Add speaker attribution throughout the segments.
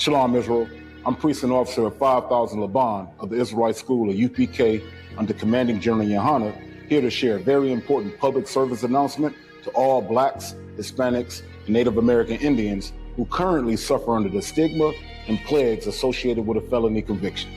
Speaker 1: Shalom, Israel. I'm Priest and Officer of 5000 Laban of the Israelite School of UPK under Commanding General Yohana, here to share a very important public service announcement to all Blacks, Hispanics, and Native American Indians who currently suffer under the stigma and plagues associated with a felony conviction.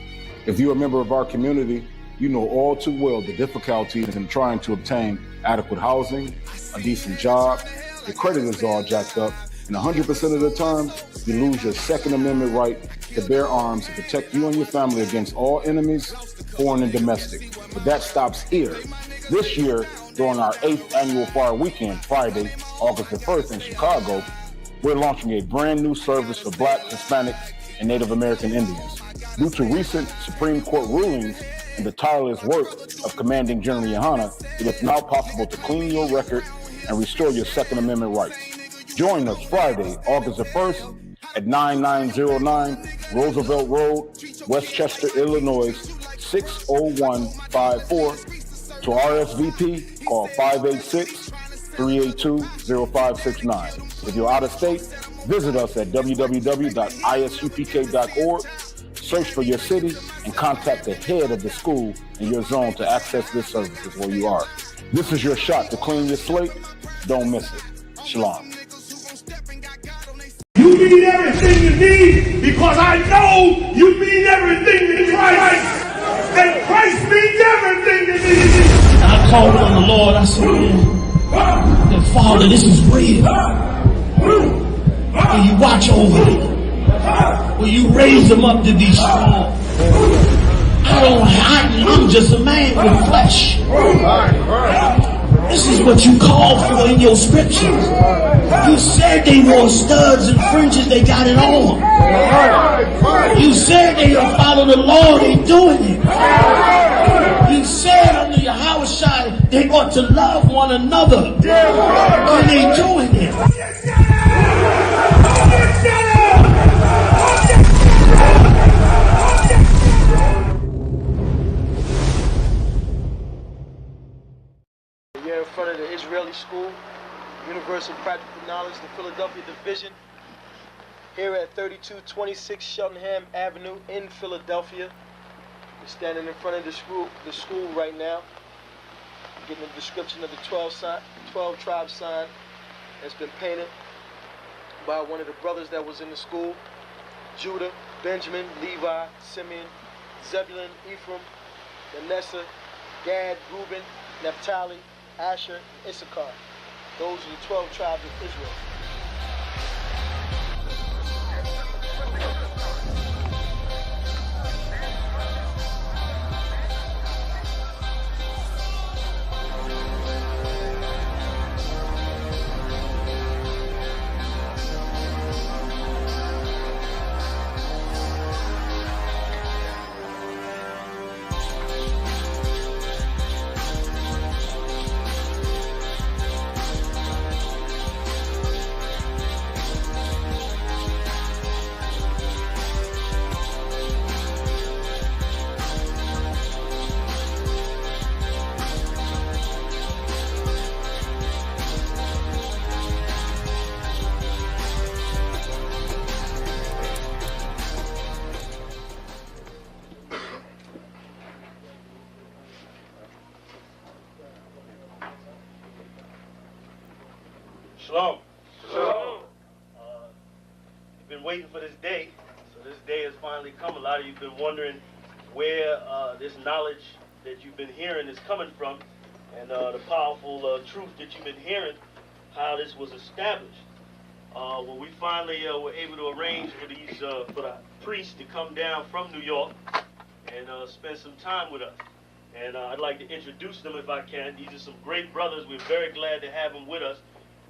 Speaker 1: If you're a member of our community, you know all too well the difficulties in trying to obtain adequate housing, a decent job, your credit is all jacked up, and 100% of the time, you lose your Second Amendment right to bear arms to protect you and your family against all enemies, foreign and domestic. But that stops here. This year, during our 8th annual Fire Weekend, Friday, August the 1st in Chicago, we're launching a brand new service for Black, Hispanics, and Native American Indians. Due to recent Supreme Court rulings and the tireless work of Commanding General Yohana, it is now possible to clean your record and restore your Second Amendment rights. Join us Friday, August the 1st at 9909 Roosevelt Road, Westchester, Illinois, 60154. To RSVP, call 586-382-0569. If you're out of state, visit us at www.isupk.org, search for your city, and contact the head of the school in your zone to access this services where you are. This is your shot to clean your slate. Don't miss it. Shalom.
Speaker 2: You mean everything to me because I know you mean everything to Christ. And Christ means everything to me.
Speaker 3: I called on the Lord. I said, man, Father, this is real. Will you watch over me? Will you raise them up to be strong? I'm just a man with flesh. This is what you called for in your scriptures. You said they wore studs and fringes, they got it on. You said they don't follow the law, they doing it. You said under your house shot they ought to love one another, and they doing it.
Speaker 4: We're in front of the Israeli School, Universal Practical Knowledge, the Philadelphia Division, here at 3226 Cheltenham Avenue in Philadelphia. We're standing in front of the school right now, getting a description of the 12 tribe sign that's been painted by one of the brothers that was in the school: Judah, Benjamin, Levi, Simeon, Zebulun, Ephraim, Manasseh, Gad, Reuben, Naphtali, Asher, and Issachar. Those are the 12 tribes of Israel.
Speaker 5: Shalom. Shalom. You've been waiting for this day, so this day has finally come. A lot of you have been wondering where this knowledge that you've been hearing is coming from, and the powerful truth that you've been hearing, how this was established. Well, we finally were able to arrange for the priests to come down from New York and spend some time with us. And I'd like to introduce them if I can. These are some great brothers. We're very glad to have them with us.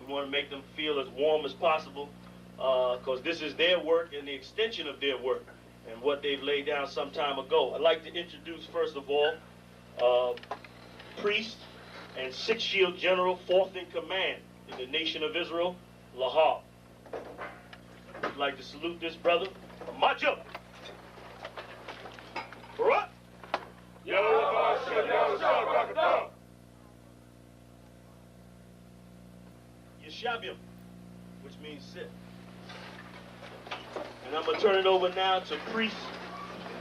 Speaker 5: We want to make them feel as warm as possible because this is their work and the extension of their work and what they've laid down some time ago. I'd like to introduce, first of all, priest and Sixth Shield General, 4th in command in the nation of Israel, Lahab. I'd like to salute this brother. March up. Barak. Yeshabim, which means sit. And I'm going to turn it over now to Priest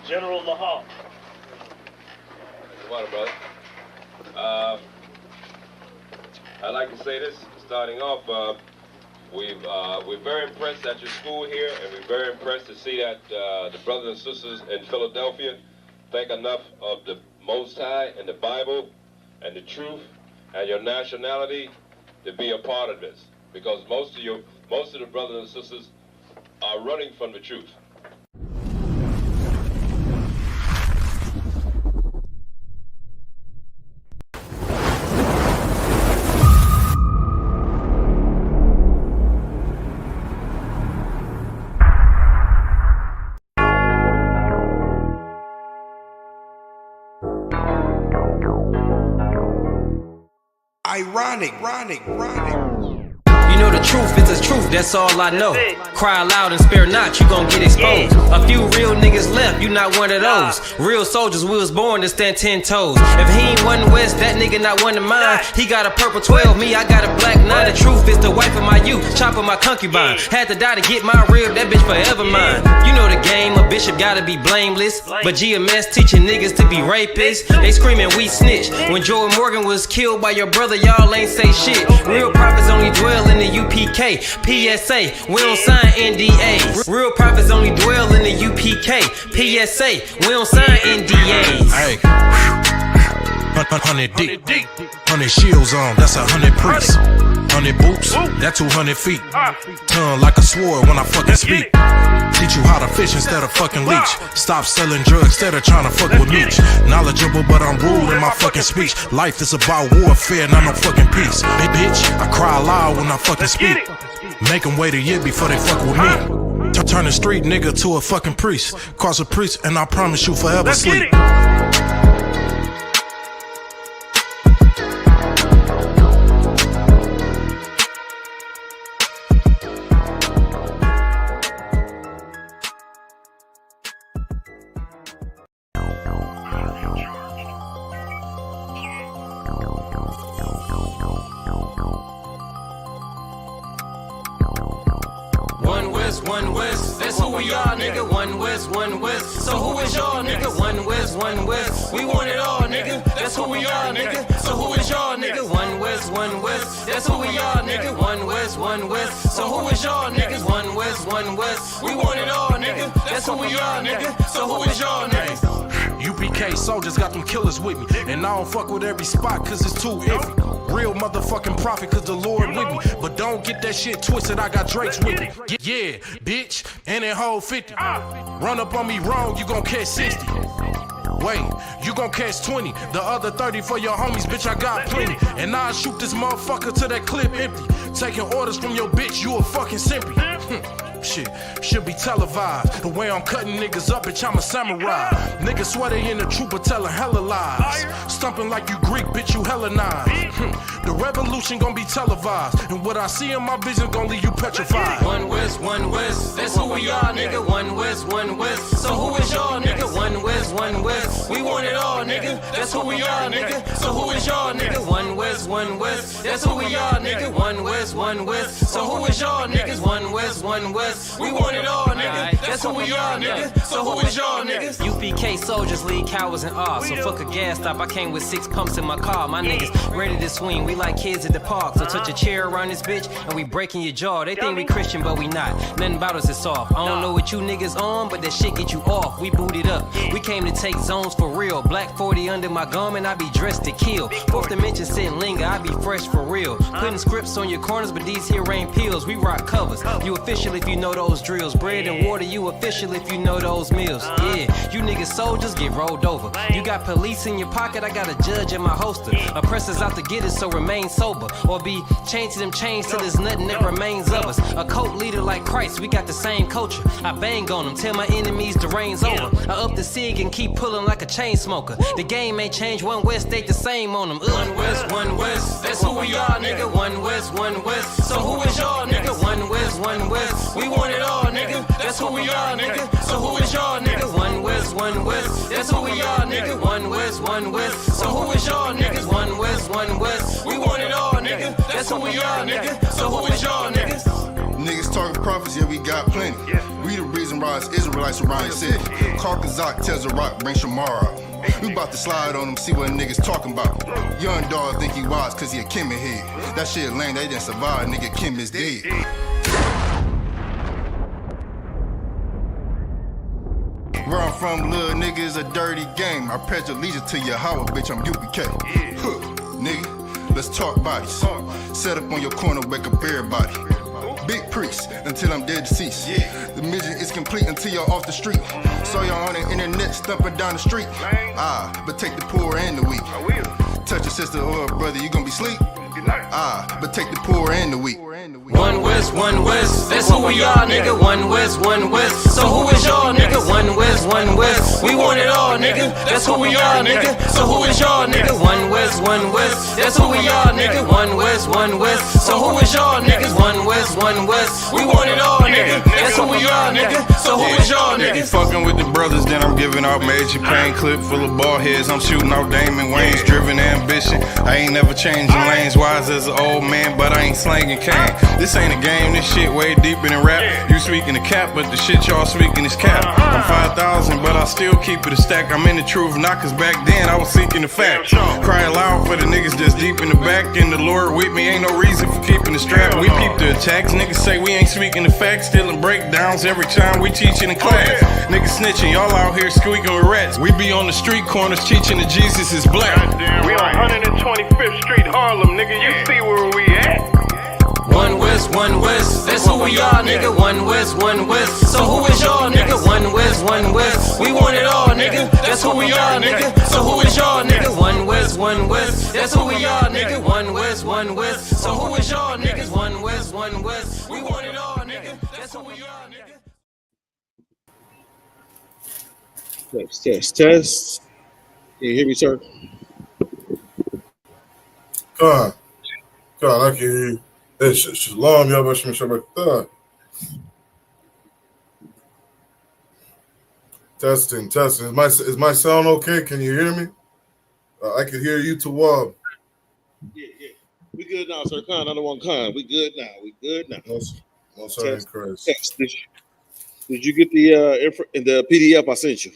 Speaker 5: General Lahar.
Speaker 6: Water, brother. I'd like to say this, starting off, we're very impressed at your school here, and we're very impressed to see that the brothers and sisters in Philadelphia think enough of the Most High and the Bible and the truth and your nationality to be a part of this, because most of the brothers and sisters are running from the truth.
Speaker 7: Ironic.
Speaker 8: You know the truth is the truth, that's all I know. Cry loud and spare not, you gon' get exposed. A few real niggas left, you not one of those. Real soldiers, we was born to stand 10 toes. If he ain't one West, that nigga not one of mine. He got a purple 12, me, I got a black 9. The truth is the wife of my youth, chopper my concubine. Had to die to get my rib, that bitch forever mine. You know the game, a bishop gotta be blameless. But GMS teaching niggas to be rapists. They screaming we snitch. When Joel Morgan was killed by your brother, y'all ain't say shit. Real prophets only dwell in the UPK, PSA, we don't sign NDAs. Real prophets only dwell in the UPK, PSA, we don't sign NDAs.
Speaker 9: Hey, 100 deep, 100 shields on, that's 100 priests. 100 boots, that 200 feet. Tongue like a sword when I fucking speak. Teach you how to fish instead of fucking leech. Stop selling drugs instead of trying to fuck with me. Knowledgeable, but I'm rude in my fucking speech. Life is about warfare, not no fucking peace. Hey, bitch, I cry loud when I fucking speak. Make them wait a year before they fuck with me. Turn a street nigga to a fucking priest. Cross a priest, and I promise you forever sleep.
Speaker 8: One West, that's who we are, nigga. One West. So who is y'all, nigga? One West. We want it all, nigga. That's who we are, nigga. So who is y'all, nigga? One West. That's who we are, nigga. One West. So who is y'all, niggas? One West. We want it all, nigga. That's who we are, nigga. So who is y'all, niggas?
Speaker 9: UPK soldiers got them killers with me. And I don't fuck with every spot cause it's too iffy. Real motherfucking prophet cause the Lord with me. But don't get that shit twisted, I got Drake's with me. Yeah, bitch, and that whole 50. Run up on me wrong, you gon' catch 60. Wait, you gon' catch 20. The other 30 for your homies, bitch, I got plenty. And I'll shoot this motherfucker till that clip empty. Taking orders from your bitch, you a fucking simpy. Shit, should be televised. The way I'm cutting niggas up, bitch, I'm a samurai. Niggas swear they in the truth, but telling hella lies. Stumping like you Greek, bitch, you Hellenized. The revolution gon' be televised. And what I see in my vision gon' leave you petrified.
Speaker 8: One West, that's who we are, nigga. One West. So who is y'all, nigga? One West. We want it all, nigga. That's who we are, nigga. So who is y'all, nigga? One West. That's who we are, nigga. One West. So who is y'all, niggas? One West. We want it all, nigga. That's who we are, nigga. So who is y'all, niggas? UPK soldiers lead cowards in awe. So fuck a gas stop, I came with 6 pumps in my car. My niggas ready to swing, we like kids at the park. So touch a chair around this bitch and we breaking your jaw. They think we Christian, but we not. Nothing about us is soft. I don't know what you niggas on, but that shit get you off. We booted up. We came to take zones for real. Black 40 under my garment, I be dressed to kill. Fourth dimension sitting linger, I be fresh for real. Putting scripts on your corners, but these here ain't pills. We rock covers. You official if you know those drills. Bread and water, you official if you know those meals. Yeah, you niggas soldiers get rolled over. You got police in your pocket, I got a judge in my holster. Oppressors out to get us, so remain sober. Or be chained to them chains till there's nothing that remains of us. A cult leader like Christ, we got the same culture. I bang on them, tell my enemies the reign's over. I up the sig and keep pulling like a chain smoker. The game ain't changed, One West stayed the same on them. One West, that's who we are, nigga. One West. So who is y'all, nigga? One West. We want it all, nigga. That's who we are, nigga. So who is y'all, nigga? One West. That's who we are, nigga. One West. So who is y'all, niggas? One West. We want it all, nigga. nigga. That's who we are, nigga. So who is y'all, niggas?
Speaker 10: Niggas talking prophets, yeah, we got plenty. We the reason why it's Israelites around the city. Karkazak tells the rock, bring Shamar out. We about to slide on them, see what niggas talking about. Young dog think he wise cause he a Kim head. That shit lame, they didn't survive, nigga, Kim is dead. Where I'm from, little nigga, is a dirty game. I pledge allegiance to Yahweh, bitch, I'm UPK. Huh, nigga, let's talk bodies. Set up on your corner, wake up everybody. Big priest until I'm dead deceased. The mission is complete until you're off the street. So y'all on the internet stumping down the street. But take the poor and the weak. Touch your sister or brother, you gonna be sleep. But take the poor and the weak.
Speaker 8: One West, that's who we are, nigga. One West. So who is y'all, nigga? One West. We want it all, nigga. That's who we are, nigga. So who is y'all, nigga? One West. That's who we are, nigga. One West. So who is y'all, niggas? One West. We want it all, nigga. That's who we are, nigga. So who is y'all, nigga?
Speaker 11: Fucking with the brothers, then I'm giving out major pain. Clip full of ball heads, I'm shooting out Damon Wayne's. Driven ambition, I ain't never changing lanes. Wise as an old man, but I ain't slanging cane. This ain't a game, this shit way deeper than rap. You speaking the cap, but the shit y'all speaking is cap. I'm 5,000, but I still keep it a stack. I'm in the truth, not cause back then I was seeking the fact. Cry aloud for the niggas that's deep in the back. And the Lord with me, ain't no reason for keeping the strap. We peep the attacks, niggas say we ain't speaking the facts. Stealing breakdowns every time we teaching in class. Niggas snitching, y'all out here squeaking with rats. We be on the street corners teaching that Jesus is black.
Speaker 2: We on 125th Street, Harlem, nigga. You see where we at?
Speaker 8: One West, that's who we are, nigga. One West. So who is y'all, nigga? One West. We want it all, nigga. That's who we are, nigga. So who is y'all, nigga? One West. That's who we are, nigga. One West. So who is y'all, niggas? One West. We want it all, nigga. That's who we are, nigga.
Speaker 12: Test. Can you hear me, sir?
Speaker 13: God, I can hear you. Hey, Shalom, Yahweh Shabbat. Testing. Is my sound okay? Can you hear me? I can hear you, Tawab.
Speaker 12: Yeah. We good now, sir. Khan, I don't want Khan. We good now.
Speaker 13: No, sorry, Christ.
Speaker 12: Test. Did you get the PDF I sent you?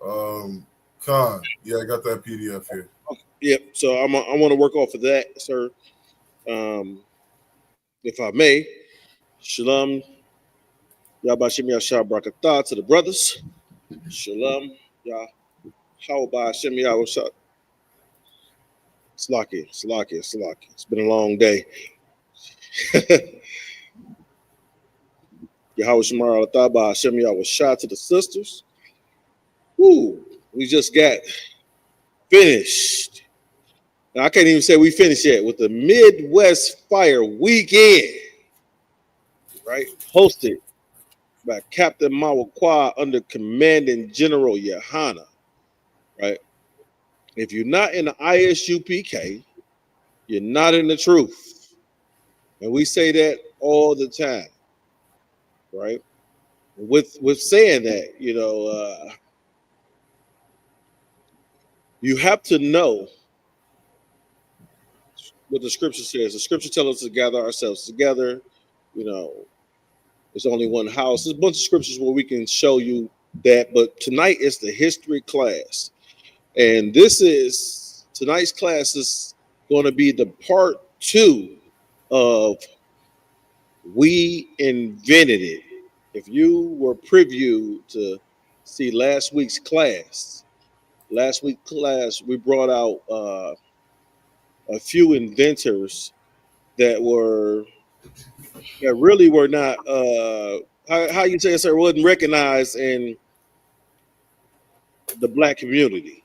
Speaker 13: Khan, yeah, I got that PDF here.
Speaker 12: Yep. So I want to work off of that, sir. If I may, Shalom, Yabashim Yashah Brakatah to the brothers. Shalom, Yah, how about Hashem Yahweh? Slaki. It's been a long day. Yahweh Shemar Alataba Hashem Yahweh to the sisters. Woo, we just got finished. Now, I can't even say we finished yet with the Midwest Fire Weekend, right? Hosted by Captain Mawakwa under Commanding General Yohana, right? If you're not in the ISUPK, you're not in the truth. And we say that all the time, right? With saying that, you have to know what the scripture says. The scripture tells us to gather ourselves together. There's only one house. There's a bunch of scriptures where we can show you that. But tonight is the history class. And tonight's class is going to be the part 2 of We Invented It. If you were privy to see last week's class, we brought out a few inventors that really were not how you say it, sir, wasn't recognized in the black community.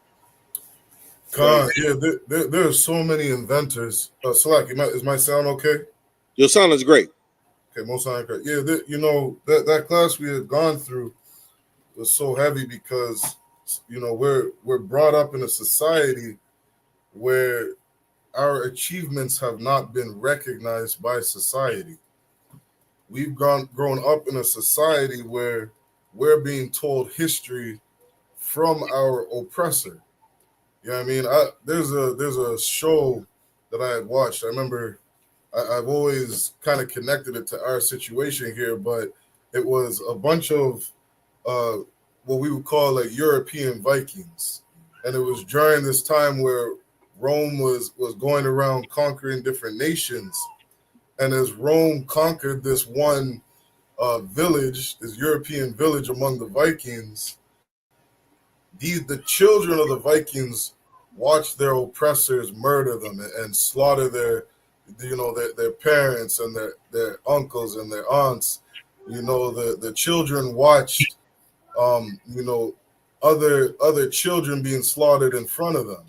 Speaker 13: God, yeah, there are so many inventors. Salak, is my sound okay?
Speaker 12: Your sound is great.
Speaker 13: Okay, most sound great. Yeah, that class we had gone through was so heavy because we're brought up in a society where our achievements have not been recognized by society. We've grown up in a society where we're being told history from our oppressor. You know what I mean? There's a show that I had watched. I remember I've always kind of connected it to our situation here, but it was a bunch of what we would call like European Vikings, and it was during this time where Rome was going around conquering different nations, and as Rome conquered this one village, this European village among the Vikings, the children of the Vikings watched their oppressors murder them and slaughter their parents and their uncles and their aunts. The children watched other children being slaughtered in front of them,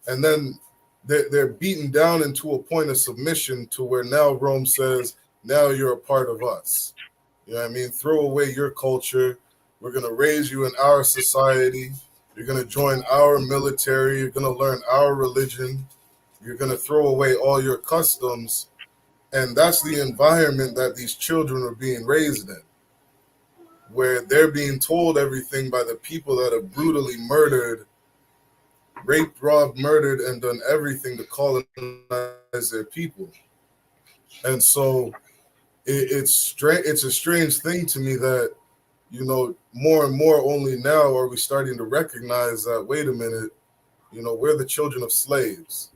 Speaker 13: and then they're beaten down into a point of submission to where now Rome says, now you're a part of us. You know what I mean? Throw away your culture. We're going to raise you in our society. You're going to join our military. You're going to learn our religion. You're going to throw away all your customs. And that's the environment that these children are being raised in, where they're being told everything by the people that have brutally murdered, raped, robbed, murdered, and done everything to colonize their people. And so it's a strange thing to me that, more and more only now are we starting to recognize that, wait a minute, we're the children of slaves.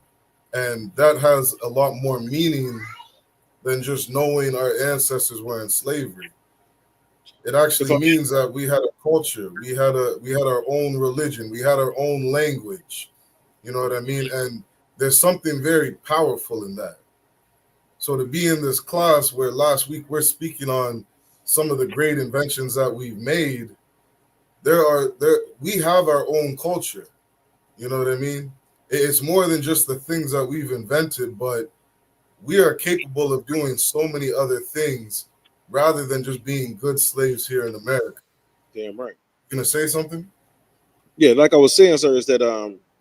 Speaker 13: And that has a lot more meaning than just knowing our ancestors were in slavery. It actually means that we had a culture, we had our own religion, we had our own language. You know what I mean? And there's something very powerful in that. So to be in this class where last week we're speaking on some of the great inventions that we've made, we have our own culture. You know what I mean? It's more than just the things that we've invented, but we are capable of doing so many other things rather than just being good slaves here in America.
Speaker 12: Damn right.
Speaker 13: You gonna say something?
Speaker 12: Yeah, like I was saying, sir, is that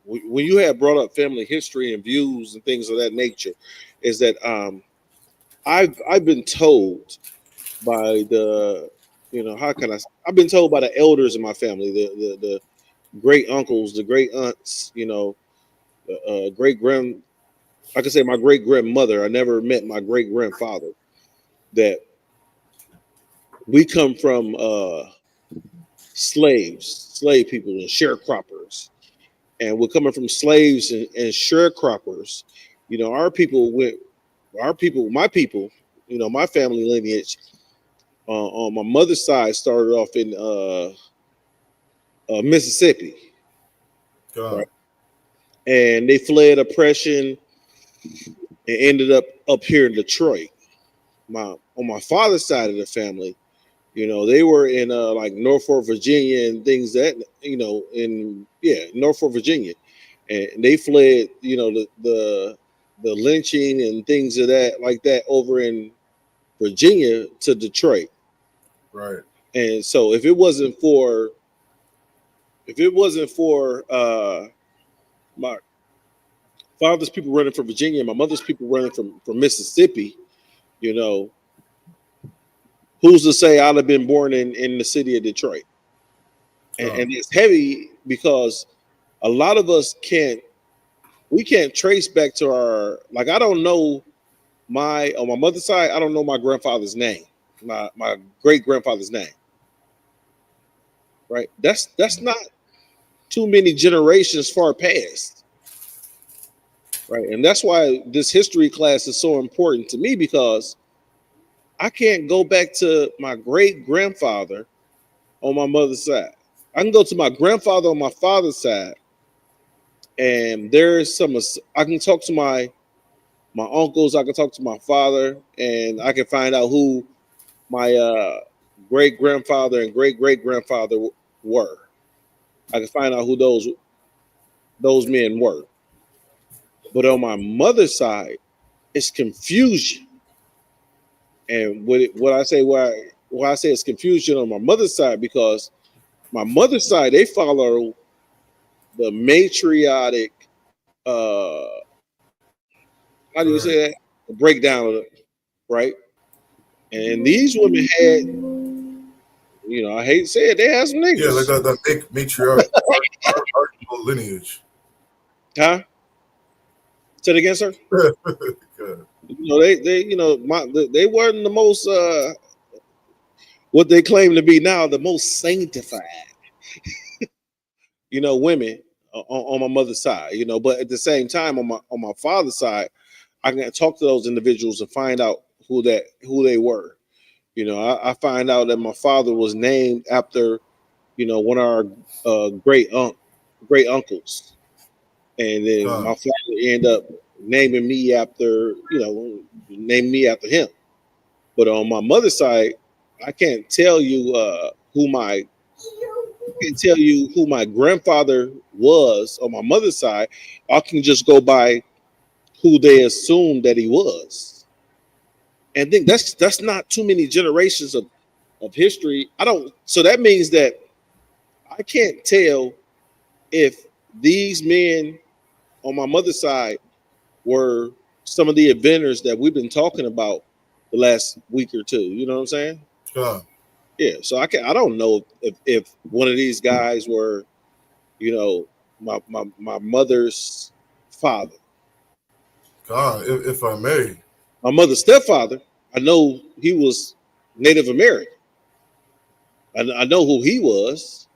Speaker 12: when you have brought up family history and views and things of that nature, is that I've been told by I've been told by the elders in my family, the great uncles, the great aunts, I could say my great grandmother. I never met my great grandfather. That we come from slave people and sharecroppers, and we're coming from slaves and sharecroppers. My family lineage on my mother's side started off in Mississippi, right? And they fled oppression and ended up here in Detroit. On my father's side of the family, they were in like Norfolk, Virginia, and things that Norfolk, Virginia, and they fled the lynching and things of that like that over in Virginia to Detroit.
Speaker 13: Right.
Speaker 12: And so if it wasn't for my father's people running from Virginia and my mother's people running from Mississippi, who's to say I'd have been born in the city of Detroit? And it's heavy because a lot of us can't trace back to our, like, I don't know on my mother's side, I don't know my grandfather's name, my great grandfather's name. Right? That's not too many generations far past. Right? And that's why this history class is so important to me, because I can't go back to my great grandfather on my mother's side. I can go to my grandfather on my father's side, and there's I can talk to my uncles, I can talk to my father, and I can find out who my great grandfather and great great grandfather were. I can find out who those men were. But on my mother's side, it's confusion. And why I say it's confusion on my mother's side, because my mother's side, they follow the matriarchic, how do you say that? The breakdown of it, right? And these women had, I hate to say it, they had some niggas.
Speaker 13: Yeah, like that matriarchal lineage.
Speaker 12: Huh? Say it again, sir. They weren't the most what they claim to be now, the most sanctified, women on my mother's side, but at the same time on my father's side, I can talk to those individuals and find out who they were. I find out that my father was named after, one of our great uncles, and then my father ended up naming me after him. But on my mother's side, I can't tell you who my grandfather was on my mother's side. I can just go by who they assumed that he was. And I think that's not too many generations of history. So that means that I can't tell if these men on my mother's side were some of the inventors that we've been talking about the last week or two. You know what I'm saying? Yeah. So I don't know if one of these guys were, my mother's father.
Speaker 13: If I may.
Speaker 12: My mother's stepfather, I know he was Native American. I know who he was,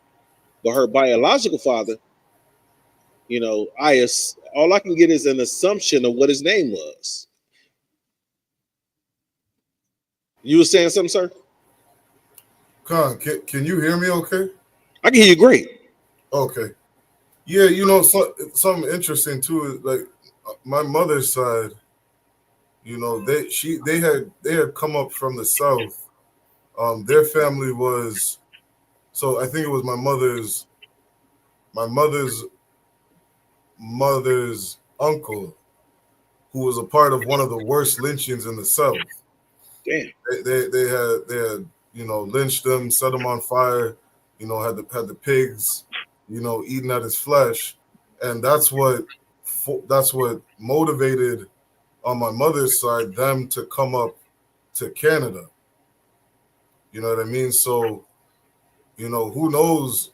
Speaker 12: but her biological father, all I can get is an assumption of what his name was. You were saying something, sir?
Speaker 13: Con, can you hear me okay?
Speaker 12: I can hear you great.
Speaker 13: Okay. Yeah, something interesting too is like my mother's side, they had come up from the South. Their family was, so I think it was my mother's uncle, who was a part of one of the worst lynchings in the South.
Speaker 12: Damn.
Speaker 13: They had lynched him, set him on fire, had the pigs, eating at his flesh, and that's what motivated on my mother's side them to come up to Canada. You know what I mean? So, who knows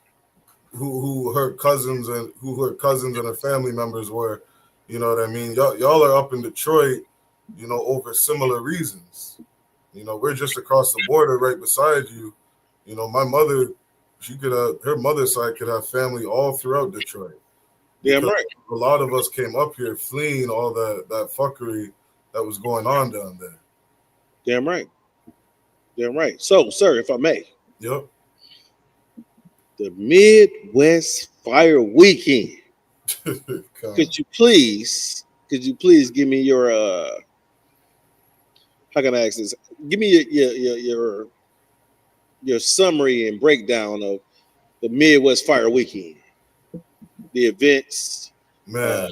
Speaker 13: who her cousins and her family members were. You know what I mean? Y'all are up in Detroit, over similar reasons. We're just across the border right beside you. My mother, her mother's side could have family all throughout Detroit.
Speaker 12: Damn right.
Speaker 13: A lot of us came up here fleeing all that fuckery that was going on down there.
Speaker 12: Damn right. Damn right. So, sir, if I may.
Speaker 13: Yep.
Speaker 12: The Midwest Fire Weekend. Could you please give me your how can I ask this? Give me your summary and breakdown of the Midwest Fire Weekend. The events,
Speaker 13: man,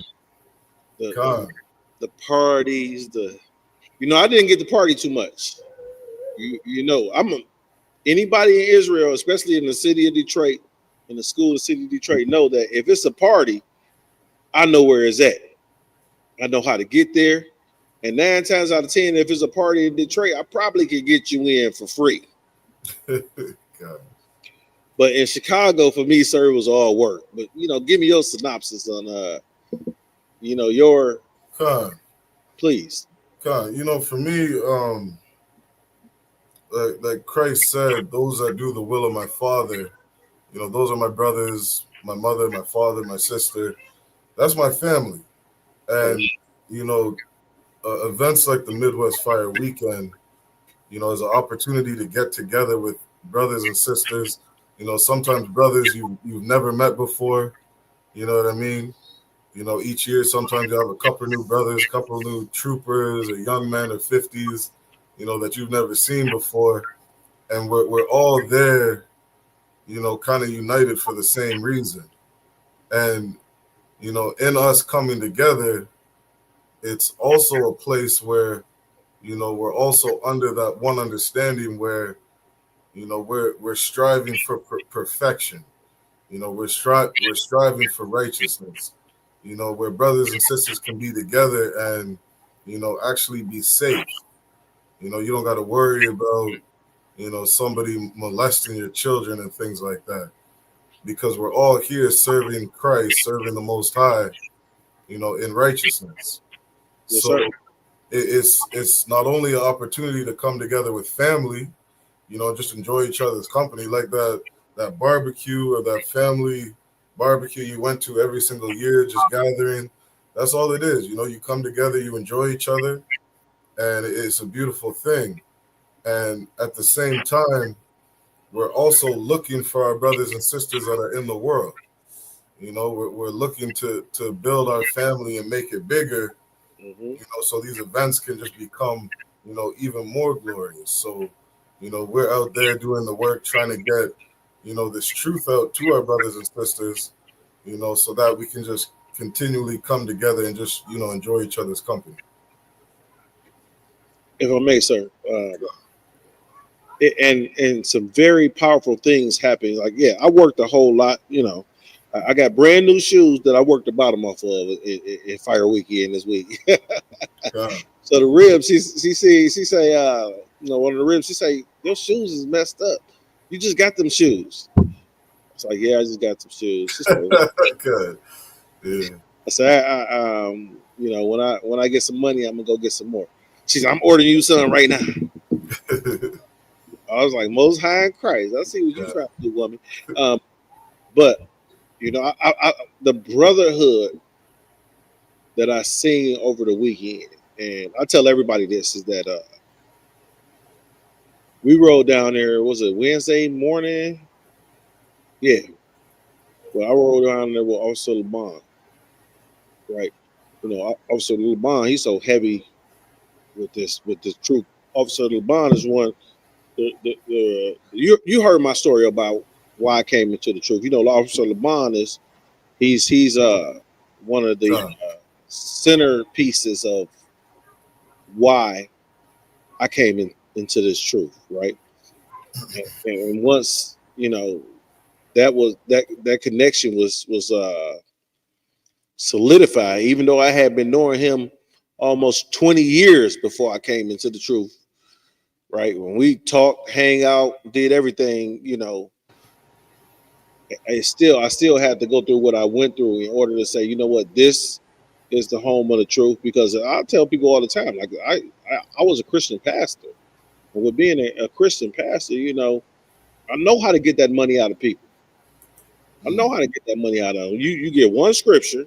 Speaker 12: the parties, I didn't get to party too much. Anybody in Israel, especially in the city of Detroit, in the school of the city of Detroit, know that if it's a party, I know where it's at. I know how to get there. And 9 times out of 10, if it's a party in Detroit, I probably could get you in for free. But in Chicago, for me, sir, it was all work. But, give me your synopsis on, your, please.
Speaker 13: For me, like Christ said, those that do the will of my Father, those are my brothers, my mother, my father, my sister. That's my family. And, events like the Midwest Fire Weekend, is an opportunity to get together with brothers and sisters. Sometimes brothers you've never met before. You know what I mean? Each year sometimes you have a couple new brothers, couple new troopers, a young man of 50s, that you've never seen before. And we're all there, kind of united for the same reason. And, in us coming together, it's also a place where, we're also under that one understanding where, we're striving for perfection. We're striving for righteousness. Where brothers and sisters can be together and, actually be safe. You don't got to worry about, somebody molesting your children and things like that. Because we're all here serving Christ, serving the Most High, in righteousness.
Speaker 12: Yes,
Speaker 13: So
Speaker 12: sir.
Speaker 13: it's not only an opportunity to come together with family, you know, just enjoy each other's company, like that barbecue or that family barbecue you went to every single year, just gathering. That's all it is. You know, you come together, you enjoy each other, and it's a beautiful thing. And at the same time, we're also looking for our brothers and sisters that are in the world. You know, we're looking to build our family and make it bigger, you know, so these events can just become, you know, even more glorious. So, you know, we're out there doing the work, trying to get, you know, this truth out to our brothers and sisters, you know, so that we can just continually come together and just, you know, enjoy each other's company.
Speaker 12: If I may, sir. And some very powerful things happening. Like, yeah, I worked a whole lot. You know, I got brand new shoes that I worked the bottom off of in Fire Weekend this week. So the ribs, she say, you know, one of the ribs, she say, your shoes is messed up. You just got them shoes. It's like, yeah, I just got some shoes. She said,
Speaker 13: Good. Yeah.
Speaker 12: I said, you know, when I get some money, I'm gonna go get some more. She said, I'm ordering you some right now. I was like, Most High in Christ. I see what you're trying to do, woman. But you know, the brotherhood that I seen over the weekend, and I tell everybody this is that we rode down there. Was it Wednesday morning? Yeah. Well, I rode down there with Officer LeBon, right? You know, Officer LeBon, he's so heavy with this troop. Officer LeBon is one. You heard my story about why I came into the truth. You know, Officer LeBon is he's one of the centerpieces of why I came into this truth, right? And once you know that connection was solidified, even though I had been knowing him almost 20 years before I came into the truth, right? When we talked, hang out, did everything, you know, I still had to go through what I went through in order to say, you know what, this is the home of the truth. Because I tell people all the time, like I was a Christian pastor, and with being a Christian pastor, you know, I know how to get that money out of people. I know how to get that money out of them. You get one scripture.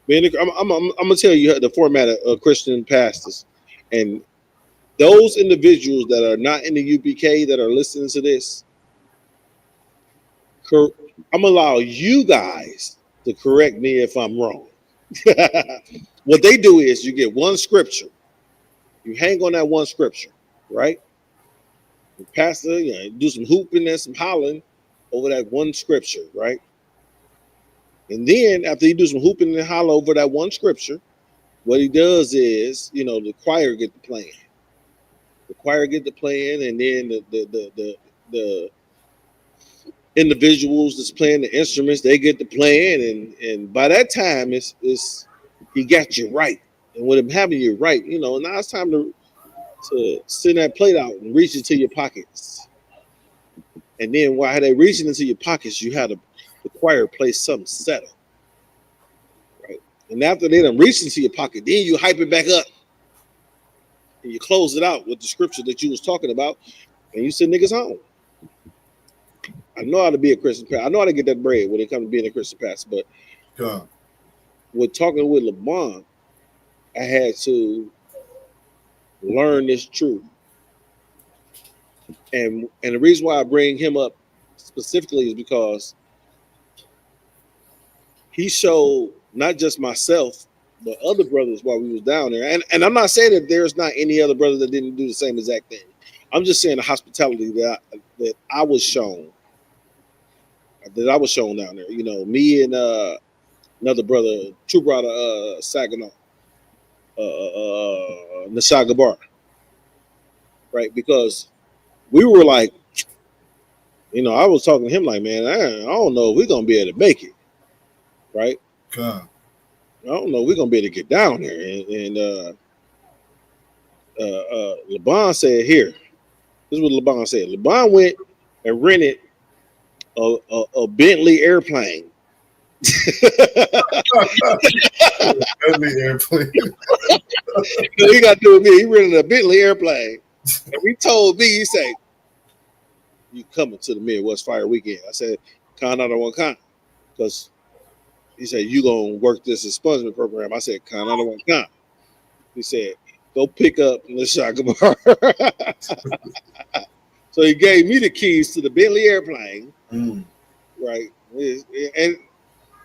Speaker 12: Man, I'm gonna tell you the format of Christian pastors, and those individuals that are not in the UPK that are listening to this, I'm gonna allow you guys to correct me if I'm wrong. What they do is you get one scripture, you hang on that one scripture, right? The pastor, you know, do some hooping and some hollering over that one scripture, right? And then after he do some hooping and holler over that one scripture, what he does is, you know, the choir get to playing. The choir get to playing, and then the individuals that's playing the instruments, they get to playing, and by that time it's he got you right. And with him having you right, you know, now it's time to send that plate out and reach into your pockets. And then while they reaching into your pockets, you had the choir play something settled. Right. And after they done reached into your pocket, then you hype it back up. And you close it out with the scripture that you was talking about, and you send niggas home. I know how to be a Christian pastor. I know how to get that bread when it comes to being a Christian pastor. But with talking with LeBron, I had to learn this truth. And the reason why I bring him up specifically is because he showed not just myself, but other brothers while we was down there. And I'm not saying that there's not any other brother that didn't do the same exact thing. I'm just saying the hospitality that I was shown. That I was shown down there. You know, me and another brother, true brother, Saginaw, Nishaga Bar. Right? Because we were like, you know, I was talking to him like, man, I don't know if we're gonna be able to make it. Right? I don't know if we're gonna be able to get down there. And LeBron said, here. This is what LeBron said. LeBron went and rented a Bentley airplane
Speaker 13: Bentley airplane.
Speaker 12: He got to do with me. He rented a Bentley airplane. And he told me, he said, you coming to the Midwest Fire Weekend. I said, kind out of one kind. Because he said, you going to work this expungement program. I said, kind out of one kind. He said, go pick up the Shagabar. So he gave me the keys to the Bentley airplane. Right. And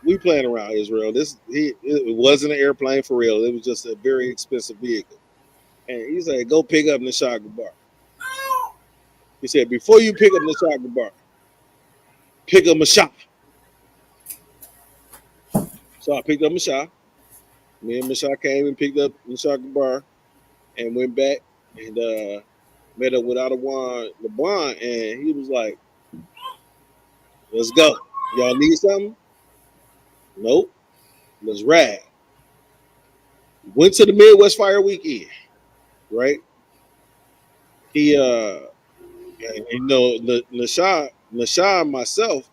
Speaker 12: we playing around Israel. It wasn't an airplane for real. It was just a very expensive vehicle. And he said, go pick up Nishaga Bar. He said, before you pick up Nishaga Bar, pick up Mashah. So I picked up Mashah. Me and Mashah came and picked up Nishaga Bar and went back and met up with Adawan LeBron. And he was like, let's go. Y'all need something? Nope. Let's ride. Went to the Midwest Fire Weekend, right? He Nasha and myself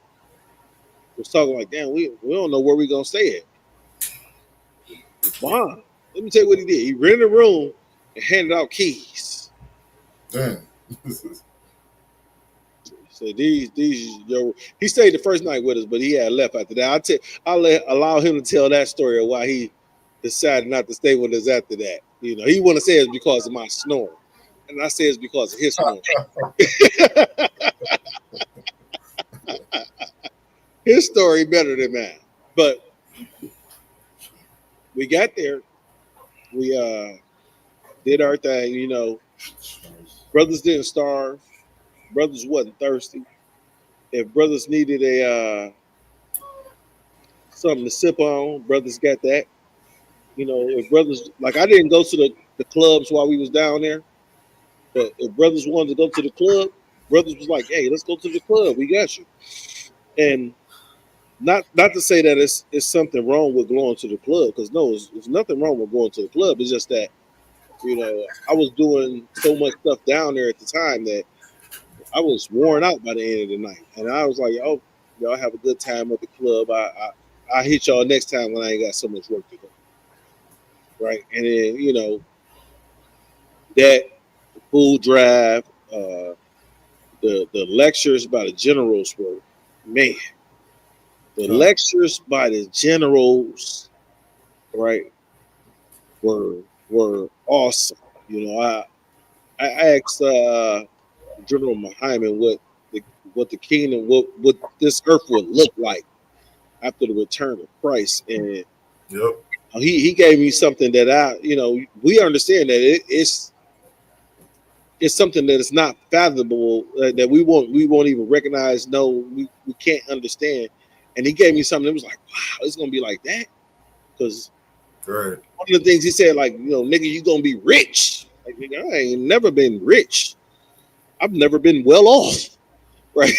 Speaker 12: was talking like, damn, we don't know where we gonna stay at. Bond. Let me tell you what he did. He rented a room and handed out keys.
Speaker 13: Damn.
Speaker 12: So these he stayed the first night with us, but he had left after that. Allow him to tell that story of why he decided not to stay with us after that. You know, he want to say it's because of my snoring, and I say it's because of his snoring. His story better than mine. But we got there. We did our thing. You know, brothers didn't starve. Brothers wasn't thirsty. If brothers needed a something to sip on, brothers got that. You know, if brothers, like, I didn't go to the clubs while we was down there, but if brothers wanted to go to the club, brothers was like, hey, let's go to the club. We got you. And not to say that it's something wrong with going to the club, because no, there's nothing wrong with going to the club. It's just that, you know, I was doing so much stuff down there at the time that I was worn out by the end of the night. And I was like, oh, y'all have a good time at the club. I'll hit y'all next time when I ain't got so much work to do. Right. And then, you know, that food drive, the lectures by the generals were, man, the lectures by the generals, right, were awesome. You know, I asked General Muhammad what the kingdom, what this earth would look like after the return of Christ, and he gave me something that we understand that it's something that is not fathomable, that we won't even recognize. No, we can't understand. And he gave me something that was like, wow, it's gonna be like that. Because one of the things he said, like, you know, nigga, you gonna be rich. Like, nigga, I ain't never been rich. I've never been well off, right?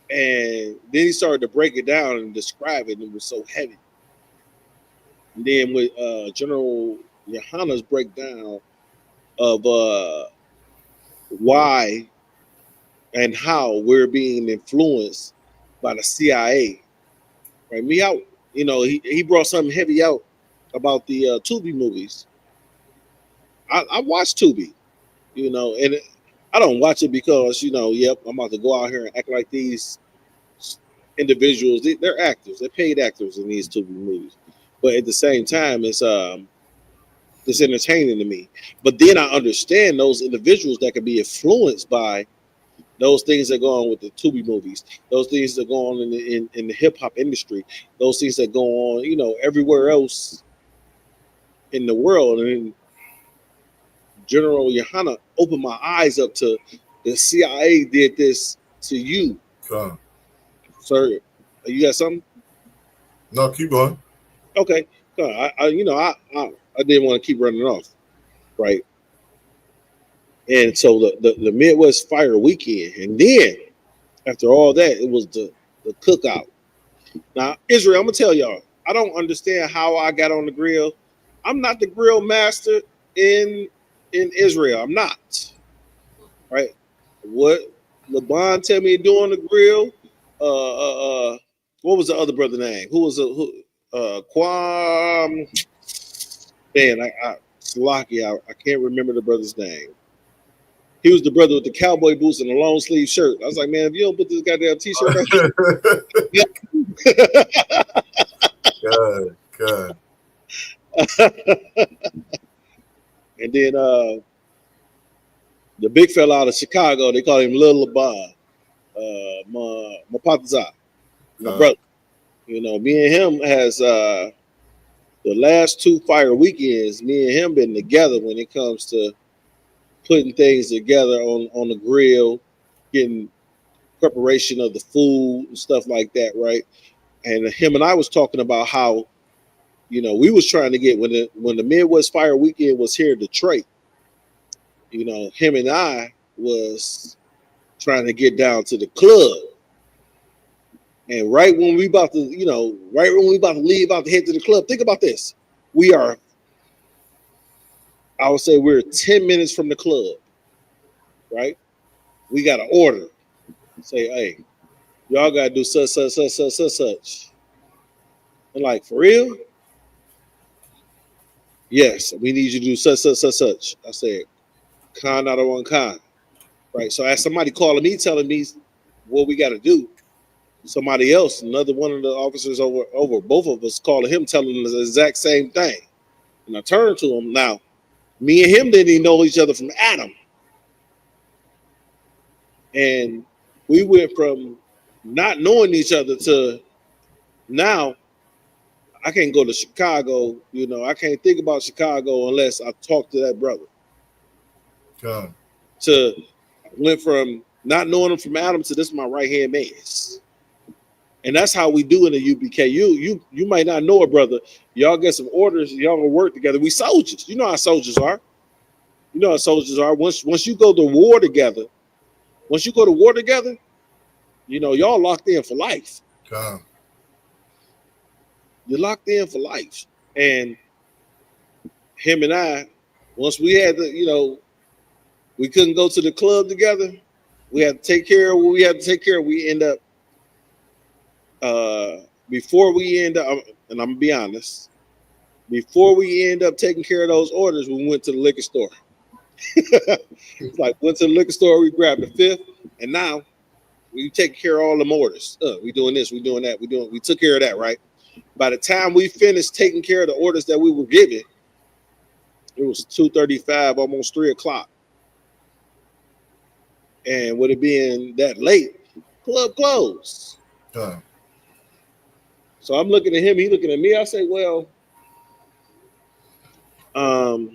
Speaker 12: And then he started to break it down and describe it, and it was so heavy. And then with General Yohana's breakdown of why and how we're being influenced by the CIA, right? He brought something heavy out about the Tubi movies. I watched Tubi, you know, and I don't watch it because, you know, yep, I'm about to go out here and act like these individuals. They're actors. They're paid actors in these Tubi movies. But at the same time, it's entertaining to me. But then I understand those individuals that can be influenced by those things that go on with the Tubi movies, those things that go on in the hip hop industry, those things that go on, you know, everywhere else in the world. And General Yohana opened my eyes up to the CIA did this to you. Sir, you got something?
Speaker 13: No, keep going.
Speaker 12: Okay. I didn't want to keep running off, right? And so the Midwest Fire Weekend, and then after all that, it was the cookout. Now, Israel, I'm gonna tell y'all, I don't understand how I got on the grill. I'm not the grill master in Israel. I'm not. Right? What LeBron tell me to do on the grill, what was the other brother name? Who was Quam? Man, Slocky, I can't remember the brother's name. He was the brother with the cowboy boots and the long sleeve shirt. I was like, man, if you don't put this goddamn t-shirt
Speaker 13: on. God.
Speaker 12: And then the big fella out of Chicago, they call him Lil LeBron. My Patazar, my brother. You know, me and him has the last 2 fire weekends, me and him been together when it comes to putting things together on the grill, getting preparation of the food and stuff like that, right? And him and I was talking about how, you know, we was trying to get when the Midwest Fire Weekend was here in Detroit, you know, him and I was trying to get down to the club. And right when we about to leave out to head to the club, think about this. I would say we're 10 minutes from the club, right? We got an order. Say, hey, y'all got to do such. And like, for real? Yes, we need you to do such. I said, con out of one con. Right. So as somebody calling me, telling me what we got to do, somebody else, another one of the officers over both of us calling him, telling him the exact same thing. And I turned to him. Now, me and him didn't even know each other from Adam. And we went from not knowing each other to now I can't go to Chicago. You know, I can't think about Chicago unless I talk to that brother.
Speaker 13: God.
Speaker 12: To went from not knowing him from Adam to this is my right-hand man. And that's how we do in the UBK. You might not know a brother. Y'all get some orders. Y'all gonna work together. We soldiers. You know how soldiers are. You know how soldiers are. Once you go to war together, you know, y'all locked in for life.
Speaker 13: God.
Speaker 12: You're locked in for life. And him and I, once we had to, you know, we couldn't go to the club together. We had to take care of what we had to take care of. We end up, before we end up, and I'm gonna be honest, before we end up taking care of those orders, we went to the liquor store. Like, went to the liquor store, we grabbed the fifth, and now we taking care of all them orders. We doing this, we doing that, we took care of that, right? By the time we finished taking care of the orders that we were given, it was 2:35, almost 3 o'clock. And with it being that late, club closed. So I'm looking at him, he looking at me. I say, well, I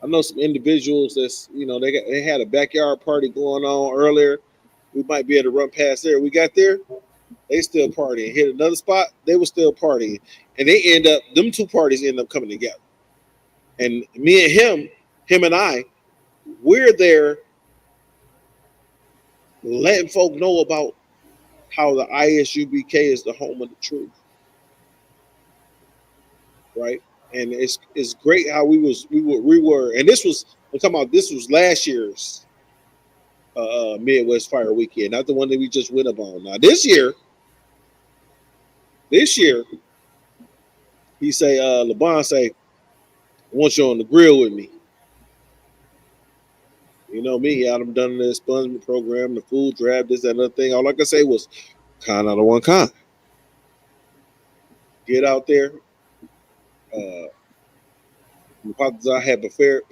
Speaker 12: know some individuals that's, you know, they had a backyard party going on earlier. We might be able to run past there. We got there, they still partying. Hit another spot, they were still partying. And them two parties end up coming together. And me and him and I, we're there letting folk know about how the ISUBK is the home of the truth. Right? And it's great how we were, and this was, I'm talking about, this was last year's Midwest Fire Weekend, not the one that we just went up on. Now this year, he say, LeBron say, I want you on the grill with me. You know me, Adam done the expungement program, the food draft, this, that, another thing. All I could say was, con out of one con. Get out there. I had prepared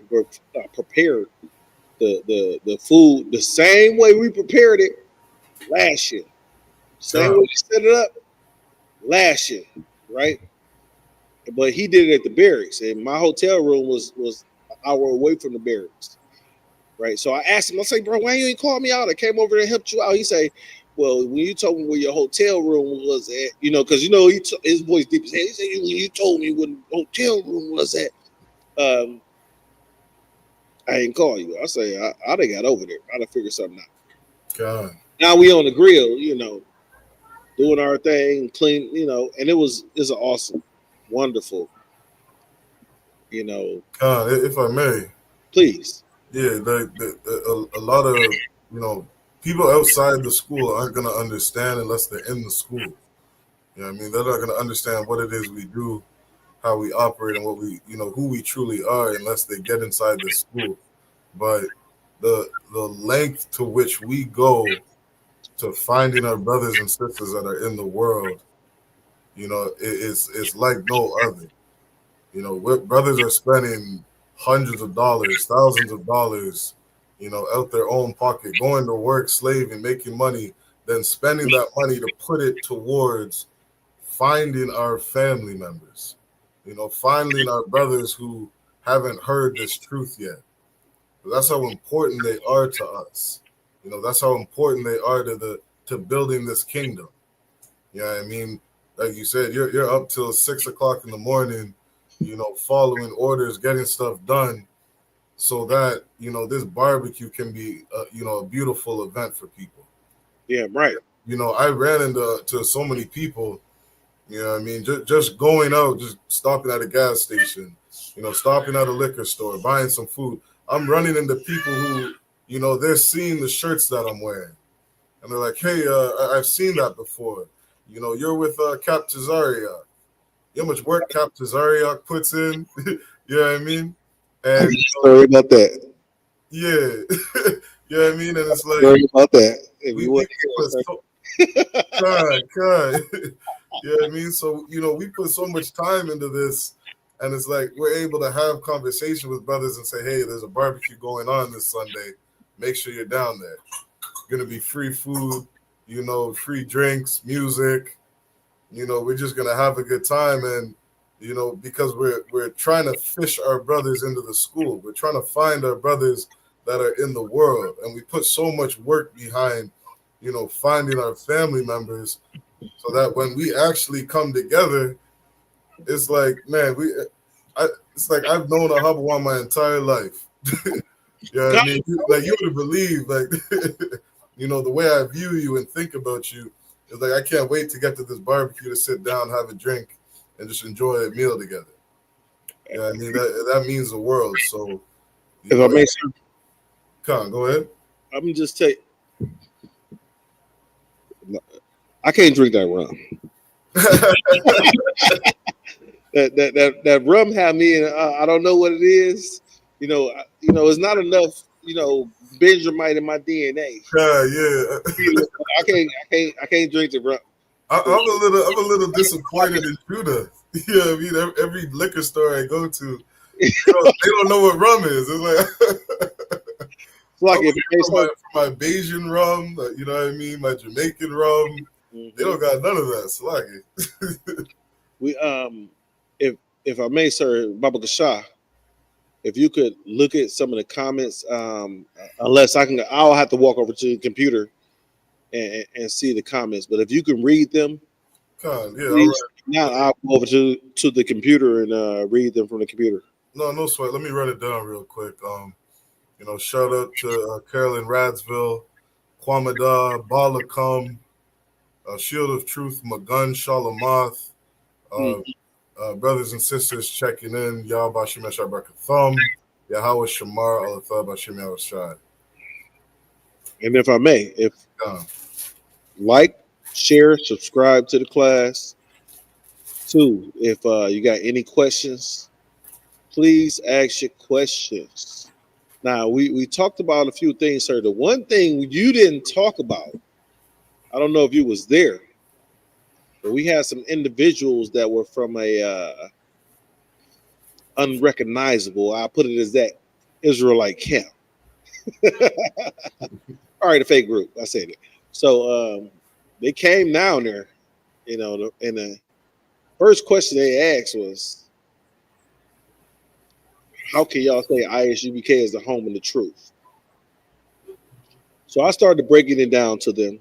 Speaker 12: the food the same way we prepared it last year. Same way we set it up last year, right? But he did it at the barracks, and my hotel room was an hour away from the barracks, right? So I asked him, I say, bro, why you ain't called me out? I came over there and helped you out. He say, well, when you told me where your hotel room was at, you know, because, you know, his voice deep as hell. He said, when you told me where the hotel room was at, I didn't call you. I say, I done got over there. I done figured something out.
Speaker 13: God.
Speaker 12: Now we on the grill, you know, doing our thing, clean, you know, and it's an awesome, wonderful, you know.
Speaker 13: If I may.
Speaker 12: Please.
Speaker 13: Yeah, a lot of, you know, people outside the school aren't gonna understand unless they're in the school. You know what I mean? They're not gonna understand what it is we do, how we operate, and what we, who we truly are unless they get inside the school. But the length to which we go to finding our brothers and sisters that are in the world, it's like no other. Brothers are spending hundreds of dollars, thousands of dollars, out their own pocket, going to work, slaving, making money, then spending that money to put it towards finding our family members, finding our brothers who haven't heard this truth yet. That's how important they are to us. That's how important they are to building this kingdom. You know what I mean? Like you said, you're up till 6 o'clock in the morning, following orders, getting stuff done, so that this barbecue can be a beautiful event for people.
Speaker 12: Yeah, right.
Speaker 13: I ran into so many people. You know what I mean? Just going out, just stopping at a gas station, stopping at a liquor store, buying some food. I'm running into people who, they're seeing the shirts that I'm wearing. And they're like, hey, I've seen that before. You're with Cap Tazariak. You know how much work Cap Tazariak puts in? You know what I mean? And
Speaker 12: sorry about that.
Speaker 13: Yeah. You know what I mean? And it's like,
Speaker 12: sorry about that.
Speaker 13: God. You know what I mean? So, we put so much time into this, and it's like we're able to have conversation with brothers and say, hey, there's a barbecue going on this Sunday. Make sure you're down there. Going to be free food, free drinks, music. We're just going to have a good time. And, because we're trying to fish our brothers into the school. We're trying to find our brothers that are in the world. And we put so much work behind, finding our family members, so that when we actually come together, it's like, man, it's like I've known Ahabawan my entire life. You know what I mean? Like, you would believe, like, the way I view you and think about you is like, I can't wait to get to this barbecue to sit down, have a drink, and just enjoy a meal together. You know what I mean? That means the world. So,
Speaker 12: if I may, sir,
Speaker 13: come on, go ahead.
Speaker 12: I'm just tell you, I can't drink that rum. that rum had me, and I don't know what it is. It's not enough. Benjamite in my DNA.
Speaker 13: Yeah.
Speaker 12: I can't drink the rum.
Speaker 13: I'm a little disappointed in Judah. You know what I mean? Every liquor store I go to, they don't know what rum is. It's like my Bayesian rum, you know what I mean? My Jamaican rum. They don't got none of that. So like
Speaker 12: we if I may, sir, Baba Kasha, if you could look at some of the comments, unless I'll have to walk over to the computer and see the comments. But if you can read them, please, now I'll go over to the computer and read them from the computer.
Speaker 13: No sweat. Let me write it down real quick. Shout out to Carolyn Radsville, Kwamada, Balakam, Shield of Truth, Magun, Shalamoth, brothers and sisters checking in. Yah Bashim Shabakathum, Yahweh Shamar, Alathah Bashim Yahweh.
Speaker 12: And if I may, like, share, subscribe to the class. 2, if you got any questions, please ask your questions. Now, we talked about a few things, sir. The one thing you didn't talk about, I don't know if you was there, but we had some individuals that were from a unrecognizable, I'll put it as that, Israelite camp. All right, a fake group. I said it. So they came down there, and the first question they asked was, how can y'all say ISUBK is the home of the truth? So I started breaking it down to them.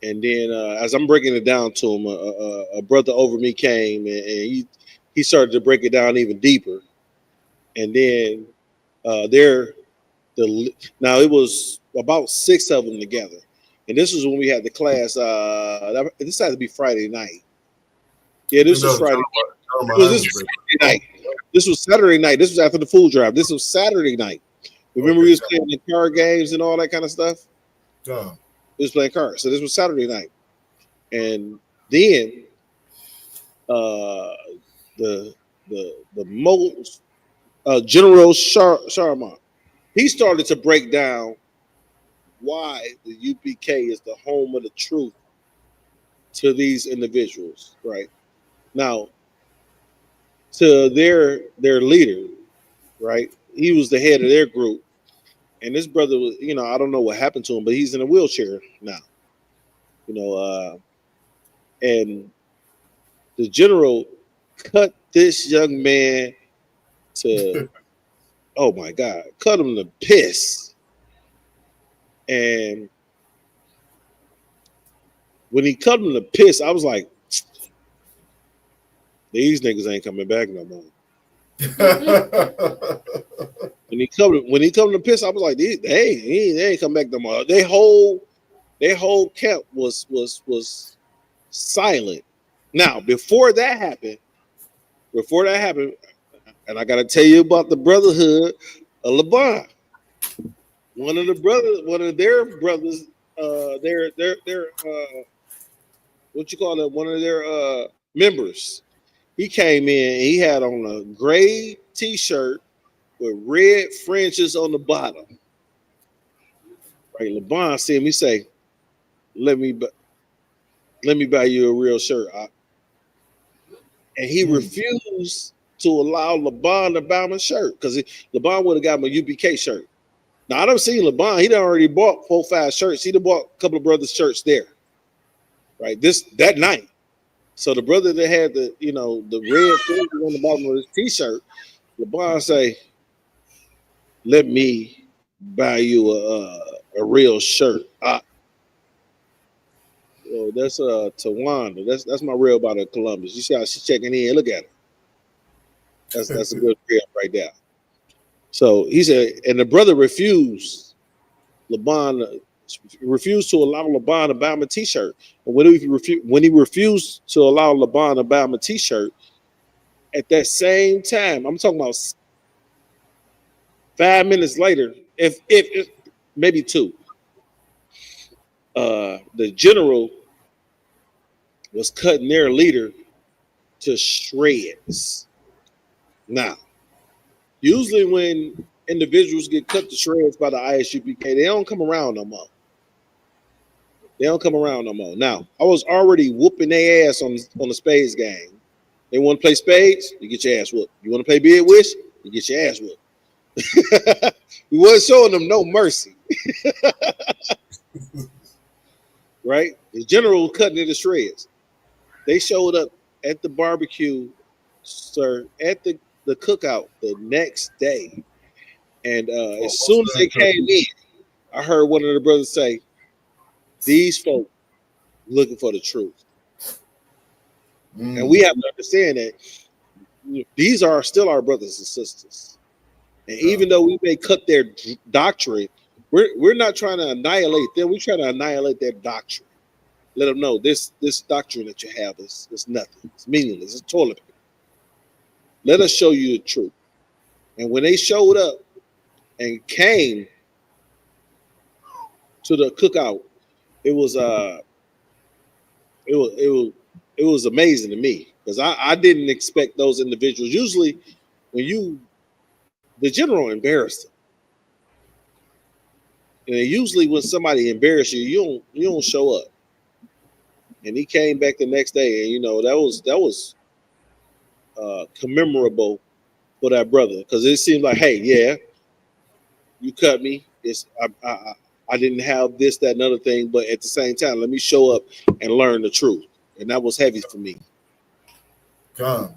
Speaker 12: And then as I'm breaking it down to him, a brother over me came and he started to break it down even deeper. And then now it was about 6 of them together. And this was when we had the class. This had to be Friday night. Yeah, this was Friday. This was Saturday night. This was Saturday night. This was after the food drive. This was Saturday night. Remember we was playing the card games and all that kind of stuff? He was playing cards. So this was Saturday night. And then the most General Sharma, he started to break down why the UPK is the home of the truth to these individuals, right? Now, to their leader, right? He was the head of their group, and this brother was, I don't know what happened to him, but he's in a wheelchair now, and the general cut this young man to, oh my God, cut him to piss. And when he cut him to piss, I was like, these niggas ain't coming back no more. When he come to piss, I was like, they ain't come back no more. Their whole camp was silent. Now, before that happened, and I gotta tell you about the brotherhood of Laban. One of their brothers, what you call it? One of their members. He came in and he had on a gray t-shirt with red fringes on the bottom. Right, Laban see him, he say, let me buy you a real shirt. And he refused to allow Laban to buy him a shirt because Laban would have got him a UPK shirt. Now I done seen Laban, he done already bought 4-5 shirts. He done bought a couple of brothers' shirts there. Right, that night. So the brother that had the red fringes on the bottom of his t-shirt, LeBron say, let me buy you a real shirt. That's Tawanda. That's my real about of Columbus. You see how she's checking in. Look at her. That's a good real right there. So he said, and the brother refused. LeBron refused to allow LeBron to buy him a t-shirt. And when he refused to allow LeBron to buy him a t-shirt, at that same time, I'm talking about 5 minutes later, if maybe 2, the general was cutting their leader to shreds. Now, usually when individuals get cut to shreds by the ISUPK, they don't come around no more. Now, I was already whooping their ass on the spades game. They want to play spades, you get your ass whooped. You want to play bid wish, you get your ass whooped. We wasn't showing them no mercy. Right? The general was cutting it to shreds. They showed up at the barbecue, sir, at the cookout the next day. And as soon as they came in, I heard one of the brothers say, these folk looking for the truth. And we have to understand that these are still our brothers and sisters. And even though we may cut their doctrine, we're not trying to annihilate them. We're trying to annihilate their doctrine. Let them know this doctrine that you have is nothing. It's meaningless. It's toilet paper. Let us show you the truth. And when they showed up and came to the cookout, it was amazing to me because I didn't expect those individuals. Usually, when the general embarrassed them, and usually when somebody embarrasses you, you don't show up. And he came back the next day, and that was commemorable for that brother because it seemed like, hey, yeah, you cut me. I didn't have this, that, and other thing, but at the same time, let me show up and learn the truth. And that was heavy for me.
Speaker 13: Come.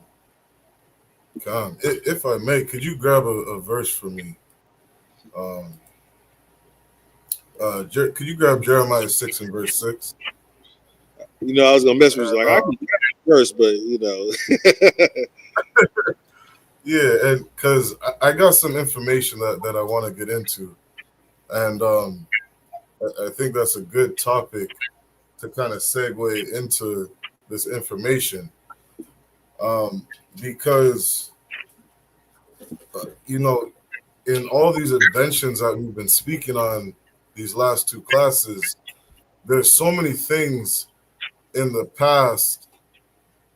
Speaker 13: If I may, could you grab a verse for me? Could you grab Jeremiah 6 and verse 6?
Speaker 12: I was gonna mess with you. Like I can grab a verse, but
Speaker 13: Yeah, and because I got some information that I want to get into, and I think that's a good topic to kind of segue into this information, because in all these inventions that we've been speaking on these last two classes, there's so many things in the past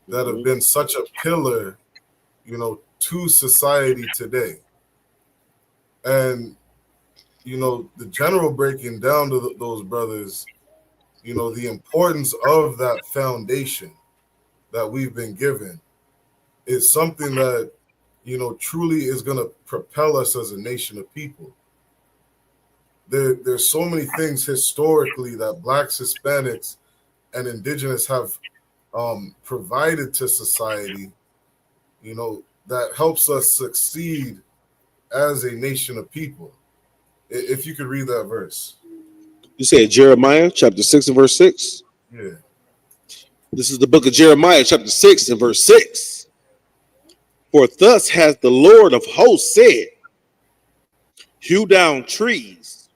Speaker 13: that have been such a pillar, you know, to society today. And, you know, the general breaking down to those brothers, you know, the importance of that foundation that we've been given is something that, you know, truly is going to propel us as a nation of people. There's so many things historically that Blacks, Hispanics, and Indigenous have provided to society, you know, that helps us succeed as a nation of people. If you could read that verse.
Speaker 12: You said Jeremiah chapter 6 and verse 6?
Speaker 13: Yeah.
Speaker 12: This is the book of Jeremiah chapter 6 and verse 6. For thus has the Lord of hosts said, hew down trees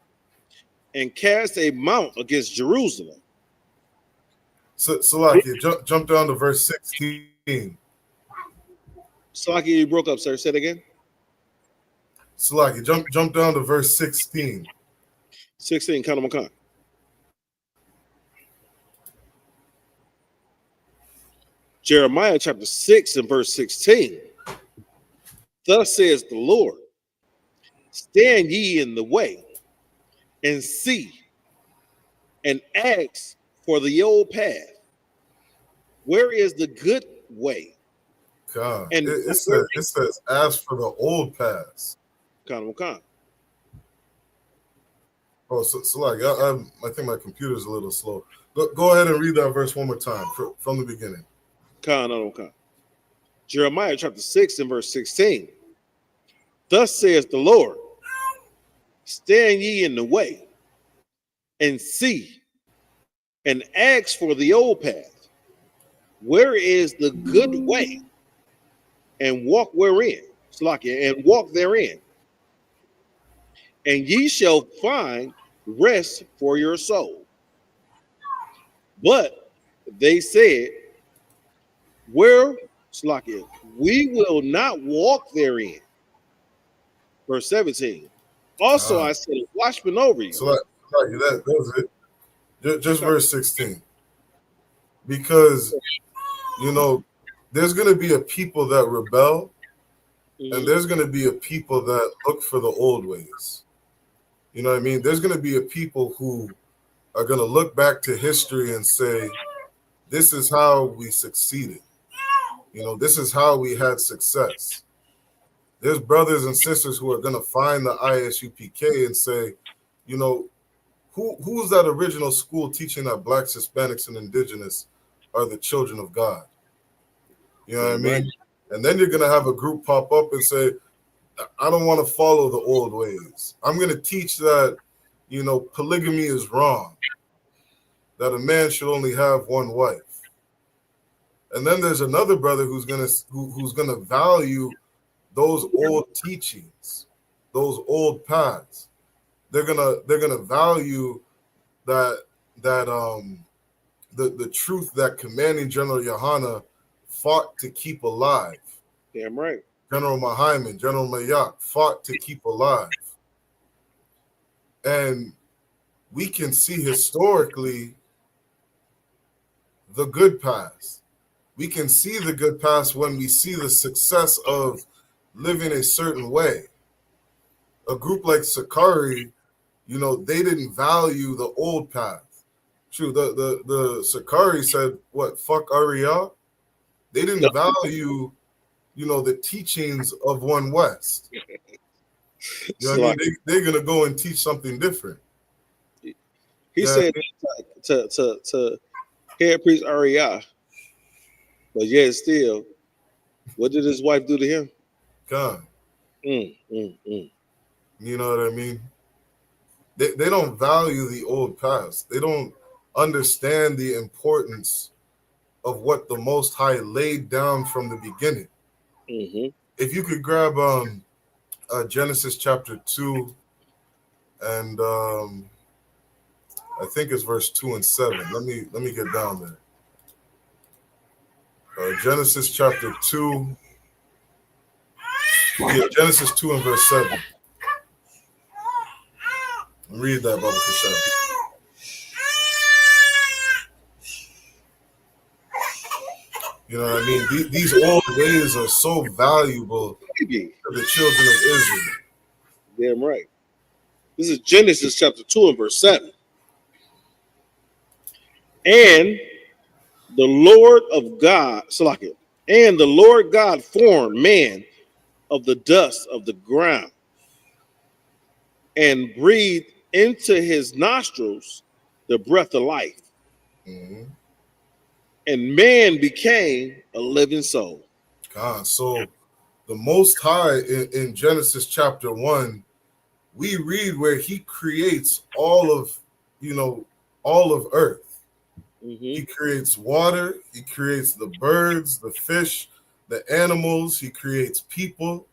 Speaker 12: and cast a mount against Jerusalem.
Speaker 13: Salakia, jump down to verse 16.
Speaker 12: Salakia, you broke up, sir. Say it again.
Speaker 13: Salakia, jump down to verse 16.
Speaker 12: 16, Kana Makan. Jeremiah chapter 6 and verse 16. Thus says the Lord, stand ye in the way and see and ask for the old path. Where is the good way?
Speaker 13: God,
Speaker 12: and
Speaker 13: it says ask for the old paths.
Speaker 12: Kana Makan.
Speaker 13: Oh, so like I think my computer's a little slow. Go ahead and read that verse one more time from the beginning.
Speaker 12: Jeremiah chapter 6 and verse 16. Thus says the Lord, stand ye in the way and see and ask for the old path. Where is the good way? And walk wherein, Slakia, and walk therein. And ye shall find rest for your soul. But they said, where, Slakia, we will not walk therein. Verse 17. Also, I said, watchmen over you.
Speaker 13: So that was it. Just verse 16. Because, you know, there's going to be a people that rebel, and there's going to be a people that look for the old ways. You know what I mean? There's going to be a people who are going to look back to history and say, this is how we succeeded. You know, this is how we had success. There's brothers and sisters who are going to find the ISUPK and say, you know, who's that original school teaching that Blacks, Hispanics, and Indigenous are the children of God? You know what I mean? And then you're going to have a group pop up and say, I don't want to follow the old ways. I'm going to teach that, you know, polygamy is wrong, that a man should only have one wife. And then there's another brother who's going to value those old teachings, those old paths. They're gonna value the truth that Commanding General Yohana fought to keep alive.
Speaker 12: Damn right.
Speaker 13: General Mahaiman, General Mayak fought to keep alive. And we can see historically the good past. We can see the good past when we see the success of living a certain way. A group like Sakari, you know, they didn't value the old path. True, the Sakari said, what, fuck Ariyah? They didn't value, you know, the teachings of One West. You know what I mean? They're going to go and teach something different.
Speaker 12: He said to head priest Ariyah, but yet still, what did his wife do to him?
Speaker 13: God. You know what I mean? They don't value the old past. They don't understand the importance of what the Most High laid down from the beginning. If you could grab Genesis chapter 2 and I think it's verse 2 and 7. Let me get down there. Genesis chapter 2. Yeah, Genesis 2 and verse 7. Read that, Baba Kasha. You know what I mean? These old ways are so valuable to the children of Israel.
Speaker 12: Damn right. This is Genesis chapter 2 and verse 7. And the Lord of God, Salakia, and the Lord God formed man of the dust of the ground and breathed into his nostrils the breath of life.
Speaker 13: Mm-hmm.
Speaker 12: And man became a living soul.
Speaker 13: God, so the Most High in Genesis chapter 1, we read where he creates all of earth.
Speaker 12: Mm-hmm.
Speaker 13: He creates water, he creates the birds, the fish, the animals, he creates people.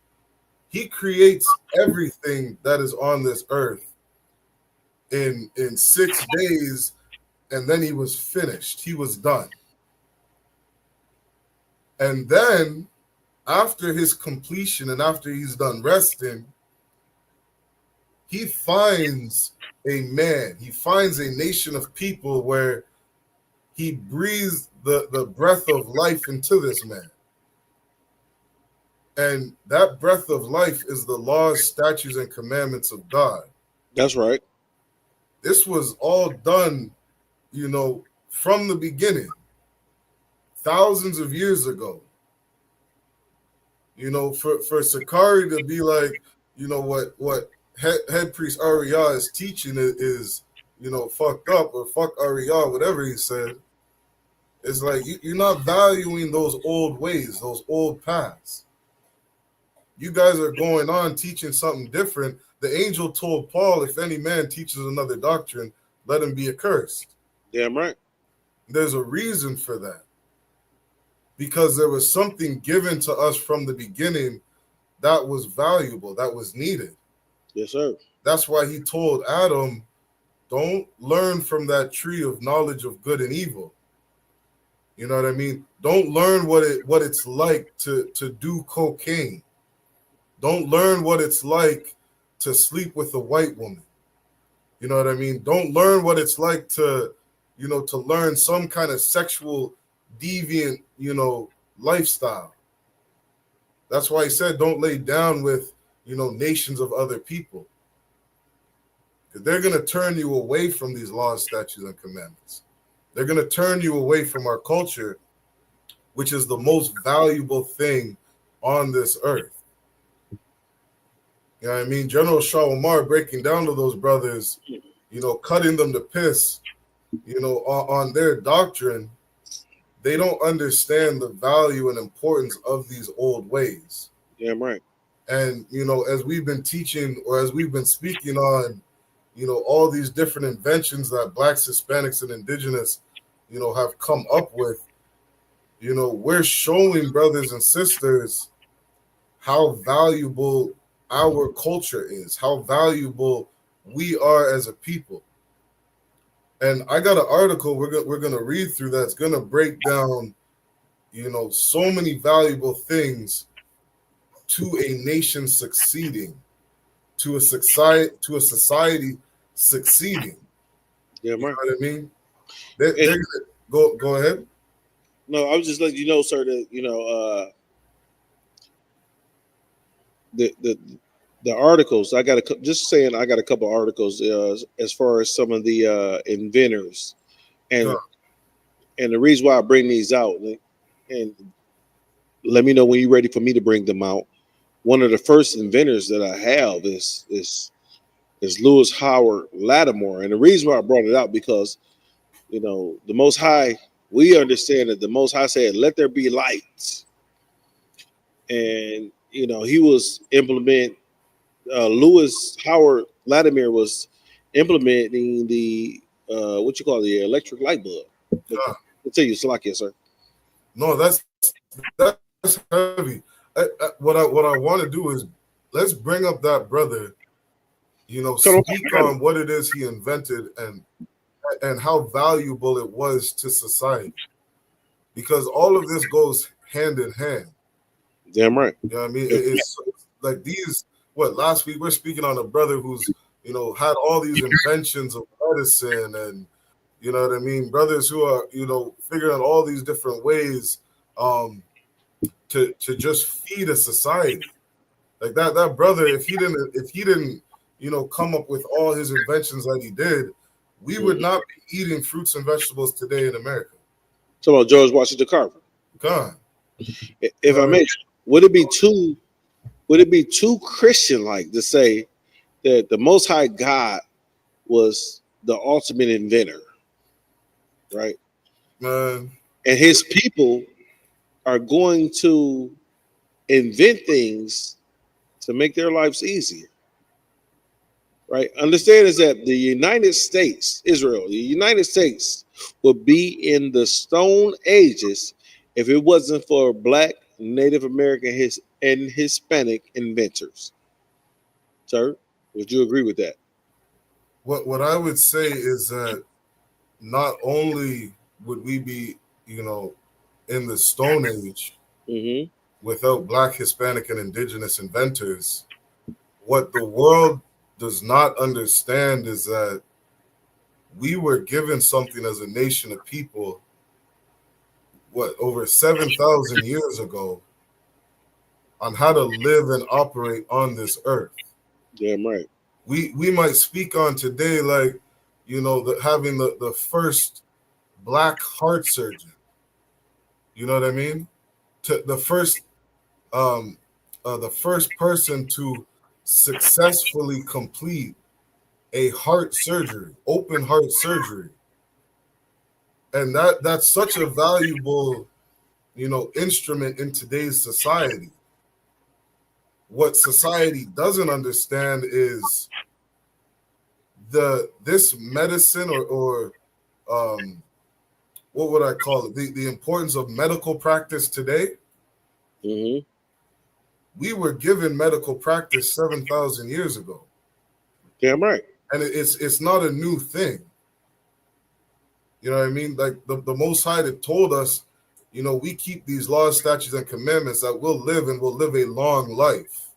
Speaker 13: He creates everything that is on this earth in 6 days, and then he was finished. He was done. And then after his completion and after he's done resting, he finds a man, he finds a nation of people where he breathes the breath of life into this man. And that breath of life is the laws, statutes, and commandments of God.
Speaker 12: That's right.
Speaker 13: This was all done, from the beginning, thousands of years ago. For Sakari to be like, what head priest Ariyah is teaching is fucked up, or fuck Ariyah, whatever he said. It's like you're not valuing those old ways, those old paths. You guys are going on teaching something different. The angel told Paul, if any man teaches another doctrine, let him be accursed.
Speaker 12: Damn right.
Speaker 13: There's a reason for that. Because there was something given to us from the beginning that was valuable, that was needed.
Speaker 12: Yes, sir.
Speaker 13: That's why he told Adam, don't learn from that tree of knowledge of good and evil. You know what I mean? Don't learn what it's like to do cocaine. Don't learn what it's like to sleep with a white woman. You know what I mean? Don't learn what it's like to learn some kind of sexual deviant, lifestyle. That's why he said, don't lay down with, nations of other people. Because they're going to turn you away from these laws, statutes, and commandments. They're going to turn you away from our culture, which is the most valuable thing on this earth. You know what I mean? General Shah Omar breaking down to those brothers, cutting them to piss, on their doctrine. They don't understand the value and importance of these old ways.
Speaker 12: Yeah, right.
Speaker 13: And, as we've been teaching, or as we've been speaking on, all these different inventions that Blacks, Hispanics, and Indigenous, have come up with, we're showing brothers and sisters how valuable our culture is, how valuable we are as a people. And I got an article we're gonna read through that's gonna break down, so many valuable things to a nation succeeding, to a society succeeding.
Speaker 12: Yeah,
Speaker 13: you know what I mean? They're gonna go ahead.
Speaker 12: No, I was just letting you know, sir, that the articles I got I got a couple articles as far as some of the inventors, and the reason why I bring these out, and let me know when you're ready for me to bring them out. One of the first inventors that I have is Lewis Howard Lattimore, and the reason why I brought it out because the Most High, we understand that the Most High said, "Let there be lights," and he was Lewis Howard Lattimore was implementing the the electric light bulb. I'll tell you, Salakia, sir.
Speaker 13: No, that's heavy. What I want to do is let's bring up that brother. Speak on what it is he invented and how valuable it was to society, because all of this goes hand in hand.
Speaker 12: Damn right.
Speaker 13: You know what I mean? It's like these. Last week we're speaking on a brother who's had all these inventions of medicine, and you know what I mean, brothers who are figuring out all these different ways to just feed a society. Like that brother, if he didn't come up with all his inventions that he did, we would not be eating fruits and vegetables today in America.
Speaker 12: Talking about George Washington Carver.
Speaker 13: God.
Speaker 12: If I may, would it be too Christian like to say that the Most High God was the ultimate inventor, right?
Speaker 13: Man.
Speaker 12: And his people are going to invent things to make their lives easier, right? Understand is that the United States, Israel, the United States would be in the Stone Ages if it wasn't for Black, Native American, and Hispanic inventors. Sir, would you agree with that?
Speaker 13: What I would say is that not only would we be, in the Stone Age without Black, Hispanic, and Indigenous inventors, what the world does not understand is that we were given something as a nation of people, over 7,000 years ago, on how to live and operate on this earth.
Speaker 12: Damn right.
Speaker 13: We might speak on today like, having the first Black heart surgeon. You know what I mean? The first person to successfully complete a heart surgery, open heart surgery. And that's such a valuable, instrument in today's society. What society doesn't understand is this medicine or what would I call it? The importance of medical practice today. We were given medical practice 7,000 years ago.
Speaker 12: Damn right.
Speaker 13: And it's not a new thing. You know what I mean? Like the Most High had told us, we keep these laws, statutes, and commandments that we'll live a long life.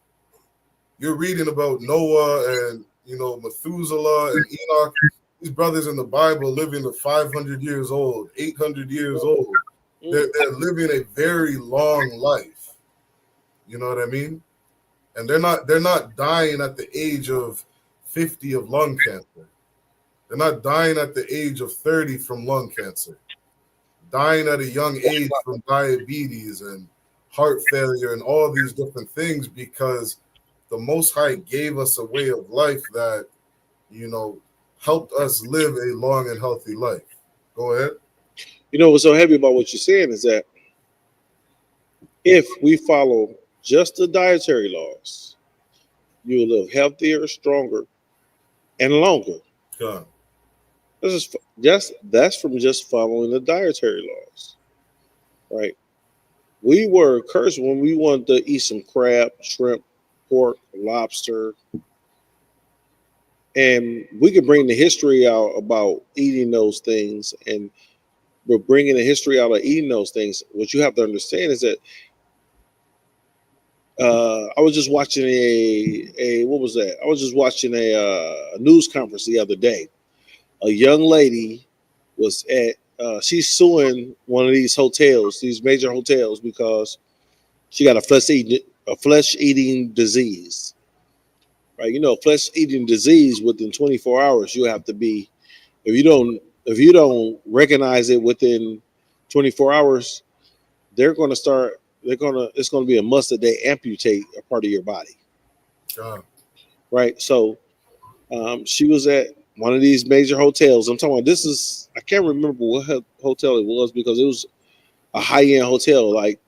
Speaker 13: You're reading about Noah and, Methuselah and Enoch. These brothers in the Bible living to 500 years old, 800 years old. They're living a very long life. You know what I mean? And they're not dying at the age of 50 of lung cancer. They're not dying at the age of 30 from lung cancer. Dying at a young age from diabetes and heart failure and all these different things, because the Most High gave us a way of life that, helped us live a long and healthy life. Go ahead.
Speaker 12: What's so heavy about what you're saying is that if we follow just the dietary laws, you will live healthier, stronger, and longer.
Speaker 13: God.
Speaker 12: That's from just following the dietary laws, right? We were cursed when we wanted to eat some crab, shrimp, pork, lobster, and we could bring the history out about eating those things, and we're bringing the history out of eating those things. What you have to understand is that I was just watching what was that? I was just watching a news conference the other day. A young lady was she's suing one of these hotels, these major hotels, because she got a flesh eating disease. Right? Flesh eating disease within 24 hours, you have to be, if you don't recognize it within 24 hours, it's going to be a must that they amputate a part of your body. Right? So she was at one of these major hotels. I'm talking about, I can't remember what hotel it was, because it was a high-end hotel. Like,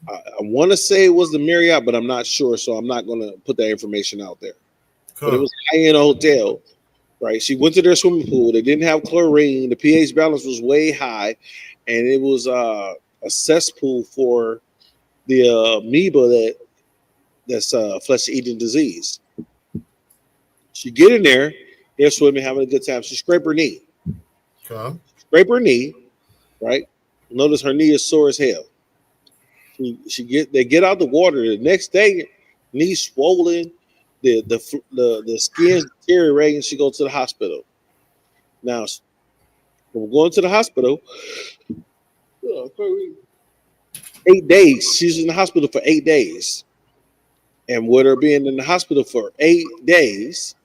Speaker 12: I want to say it was the Marriott, but I'm not sure, so I'm not going to put that information out there. But it was a high-end hotel, right? She went to their swimming pool. They didn't have chlorine. The pH balance was way high, and it was a cesspool for the amoeba that's flesh-eating disease. She get in there, they're swimming, having a good time. She scraped her knee. Scrape her knee, right? Notice her knee is sore as hell. They get out the water the next day, knee swollen, the skin deteriorating. She goes to the hospital. Now, when we're going to the hospital, 8 days. She's in the hospital for 8 days. And with her being in the hospital for 8 days,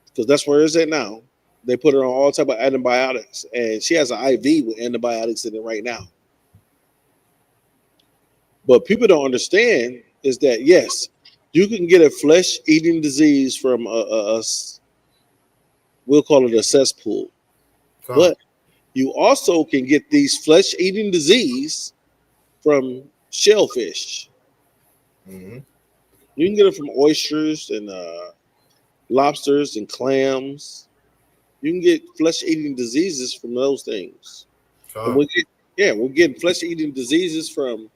Speaker 12: because that's where it's at now, they put her on all type of antibiotics. And she has an IV with antibiotics in it right now. But people don't understand is that, yes, you can get a flesh-eating disease from we'll call it a cesspool. But you also can get these flesh-eating disease from shellfish.
Speaker 13: Mm-hmm.
Speaker 12: You can get it from oysters and lobsters and clams. You can get flesh-eating diseases from those things. And we're getting flesh-eating diseases from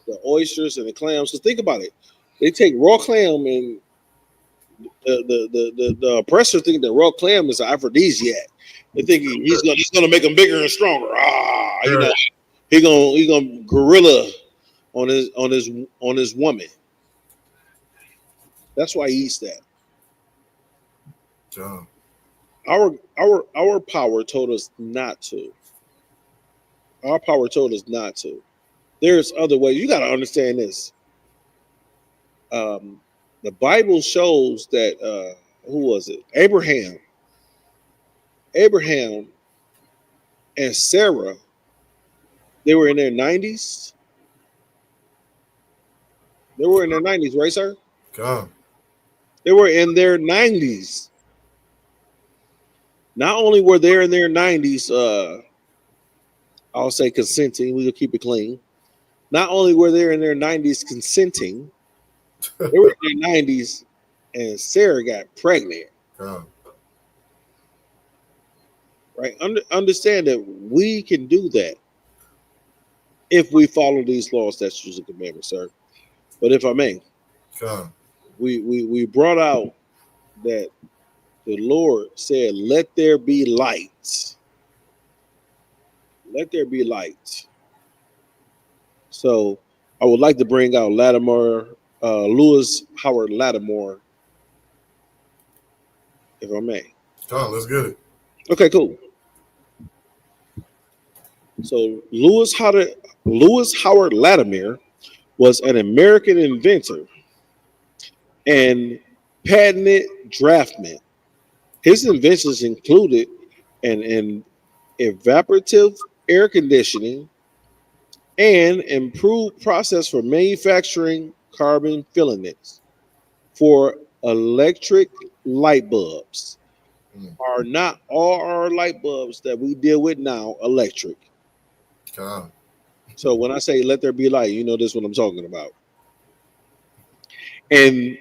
Speaker 12: the oysters and the clams. So think about it. They take raw clam, and the oppressor think that raw clam is an aphrodisiac. They think he's gonna make them bigger and stronger. You know, he gonna gorilla on his woman. That's why he eats that. Our power told us not to. Our power told us not to. There's other ways. You got to understand this. The Bible shows that who was it? Abraham and Sarah. They were in their 90s. They were in their 90s, right, sir? They were in their 90s. Not only were they in their 90s, I'll say consenting. We'll keep it clean. Not only were they in their 90s consenting, they were in their 90s, and Sarah got pregnant. Right? Understand that we can do that if we follow these laws, statutes, and commandments, sir. But if I may, we brought out that the Lord said, "Let there be light." Let there be light. So I would like to bring out Lewis Howard Lattimore, if I may.
Speaker 13: Let's get it.
Speaker 12: Okay, cool. So Lewis Howard Lattimore was an American inventor and patented draftsman. His inventions included an evaporative air conditioning and improved process for manufacturing carbon filaments for electric light bulbs. Are not all our light bulbs that we deal with now electric? So when I say let there be light, you know this is what I'm talking about. And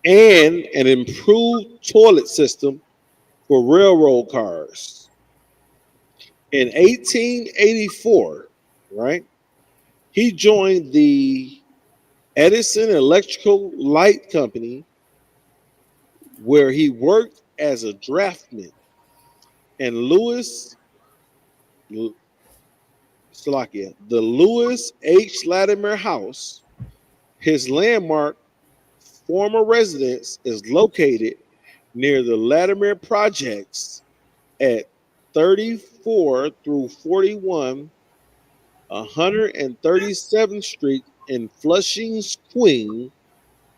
Speaker 12: an improved toilet system for railroad cars. In 1884, right, he joined the Edison Electrical Light Company, where he worked as a draftsman. And the Lewis H. Latimer House, his landmark former residence, is located near the Latimer Projects at 34 through 41, 137th Street in Flushing, Queens,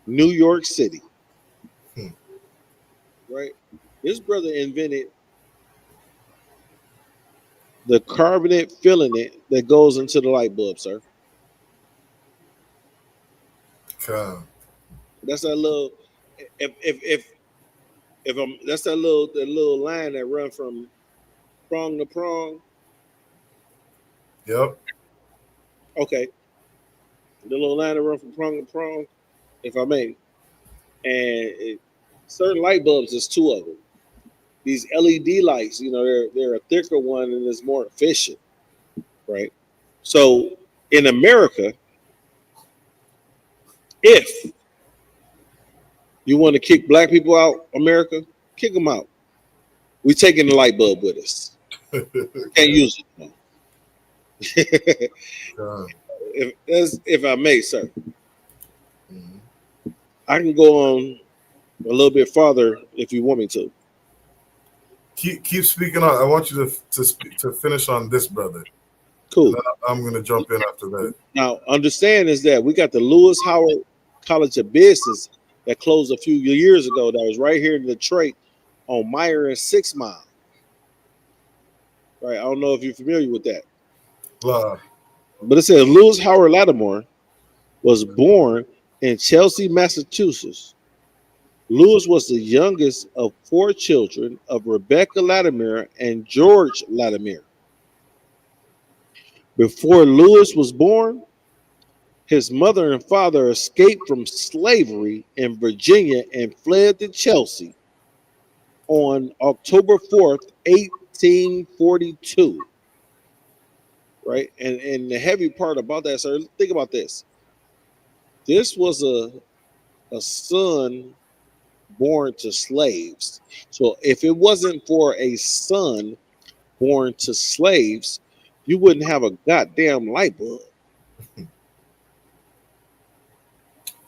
Speaker 12: New York City. Right? This brother invented the carbonate filament that goes into the light bulb, sir. That's that little. If I'm, that's that little line that run from prong to prong.
Speaker 13: Yep.
Speaker 12: Okay. The little line that run from prong to prong, if I may. And certain light bulbs, there's two of them. These LED lights, you know, they're a thicker one and it's more efficient, right? So in America, if you want to kick black people out, America, kick them out. We're taking the light bulb with us. Can't use it now. If I may, sir, I can go on a little bit farther if you want me to.
Speaker 13: Keep speaking on. I want you to finish on this, brother.
Speaker 12: Cool.
Speaker 13: And then I'm gonna jump in after that.
Speaker 12: Now, understand is that we got the Lewis Howard College of Business that closed a few years ago. That was right here in Detroit on Meyer and 6 Mile. Right. I don't know if you're familiar with that.
Speaker 13: Blah.
Speaker 12: But it says Lewis Howard Lattimore was born in Chelsea, Massachusetts. Lewis was the youngest of 4 children of Rebecca Latimer and George Latimer. Before Lewis was born, his mother and father escaped from slavery in Virginia and fled to Chelsea on October 4th, 1842. Right? And the heavy part about that, sir, think about this. This was a son born to slaves. So if it wasn't for a son born to slaves, you wouldn't have a goddamn light bulb.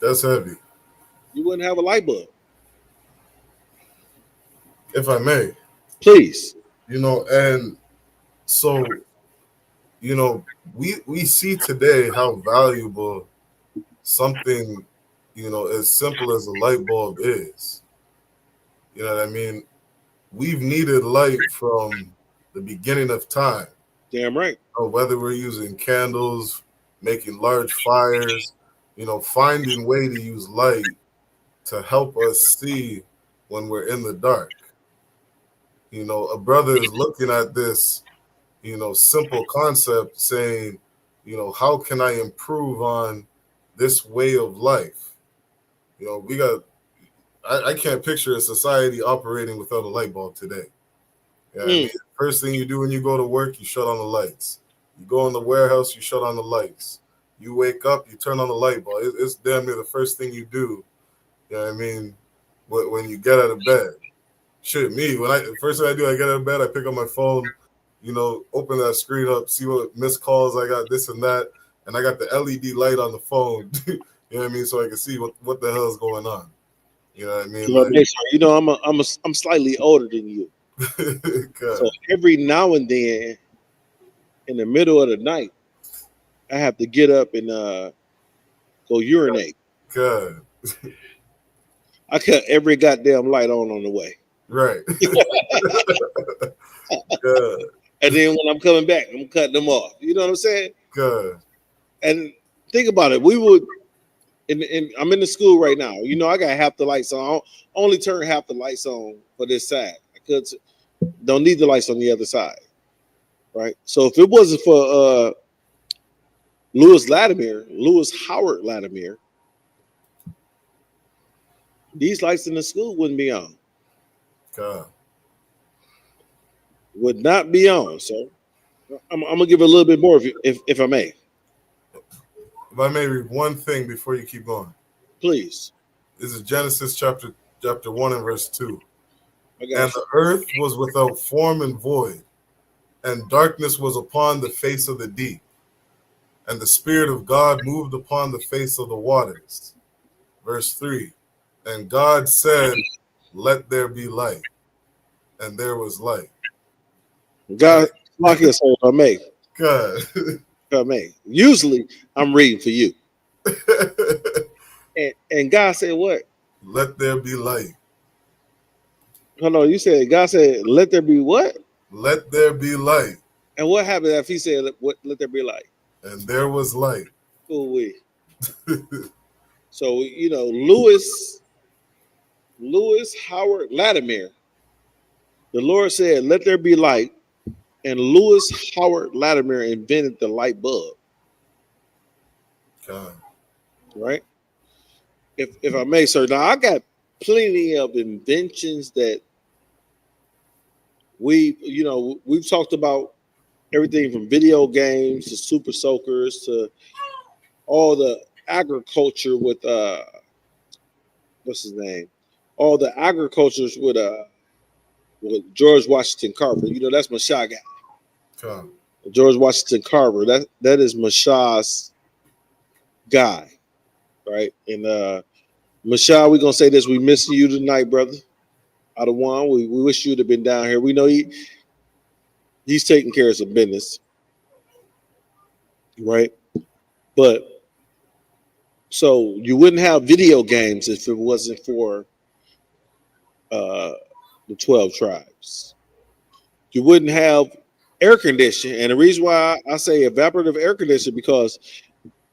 Speaker 13: That's heavy.
Speaker 12: You wouldn't have a light bulb.
Speaker 13: If I may.
Speaker 12: Please.
Speaker 13: You know, and so, you know, we see today how valuable something, you know, as simple as a light bulb is. You know what I mean? We've needed light from the beginning of time.
Speaker 12: Damn right.
Speaker 13: You know, whether we're using candles, making large fires, you know, finding way to use light to help us see when we're in the dark. You know, a brother is looking at this, you know, simple concept saying, you know, how can I improve on this way of life? You know, I can't picture a society operating without a light bulb today. You know what I mean? First thing you do when you go to work, you shut on the lights. You go in the warehouse, you shut on the lights. You wake up, you turn on the light bulb. It's damn near the first thing you do. You know what I mean? When you get out of bed. Shit, me, first thing I do, I get out of bed, I pick up my phone, you know, open that screen up, see what missed calls I got, this and that, and I got the LED light on the phone. You know what I mean? So I can see what the hell is going on. You know what I mean?
Speaker 12: You know, I'm slightly older than you. So every now and then, in the middle of the night, I have to get up and go urinate.
Speaker 13: God.
Speaker 12: I cut every goddamn light on the way.
Speaker 13: Right.
Speaker 12: Good. And then when I'm coming back, I'm cutting them off. You know what I'm saying?
Speaker 13: Good.
Speaker 12: And think about it. We would, and I'm in the school right now. You know, I got half the lights on. I only turn half the lights on for this side. I don't need the lights on the other side. Right. So if it wasn't for Lewis Howard Latimer, these lights in the school wouldn't be on.
Speaker 13: God.
Speaker 12: Would not be on. So I'm gonna give it a little bit more if I may.
Speaker 13: If I may read one thing before you keep going.
Speaker 12: Please.
Speaker 13: This is Genesis chapter 1 and verse 2. And the earth was without form and void, and darkness was upon the face of the deep. And the Spirit of God moved upon the face of the waters. Verse 3. And God said, let there be light. And there was light.
Speaker 12: God, like this, if I may.
Speaker 13: God.
Speaker 12: If I may. Usually, I'm reading for you. and God said what?
Speaker 13: Let there be light.
Speaker 12: Hold on, you said God said, let there be what?
Speaker 13: Let there be light.
Speaker 12: And what happened if he said, let there be light?
Speaker 13: And there was light.
Speaker 12: Ooh-wee. So, you know, Lewis Howard Latimer, the Lord said, let there be light. And Lewis Howard Latimer invented the light bulb.
Speaker 13: God.
Speaker 12: Right? If I may, sir. Now, I got plenty of inventions that we've talked about everything from video games to super soakers to all the agriculture with what's his name? All the agricultures with George Washington Carver. You know, that's my shot guy.
Speaker 13: God.
Speaker 12: George Washington Carver. That is Mashah's guy, right? And Michelle, we're gonna say this. We missing you tonight, brother. Out of one, we wish you'd have been down here. We know he's taking care of some business, right? But so you wouldn't have video games if it wasn't for the 12 tribes. You wouldn't have air conditioning, and the reason why I say evaporative air conditioning because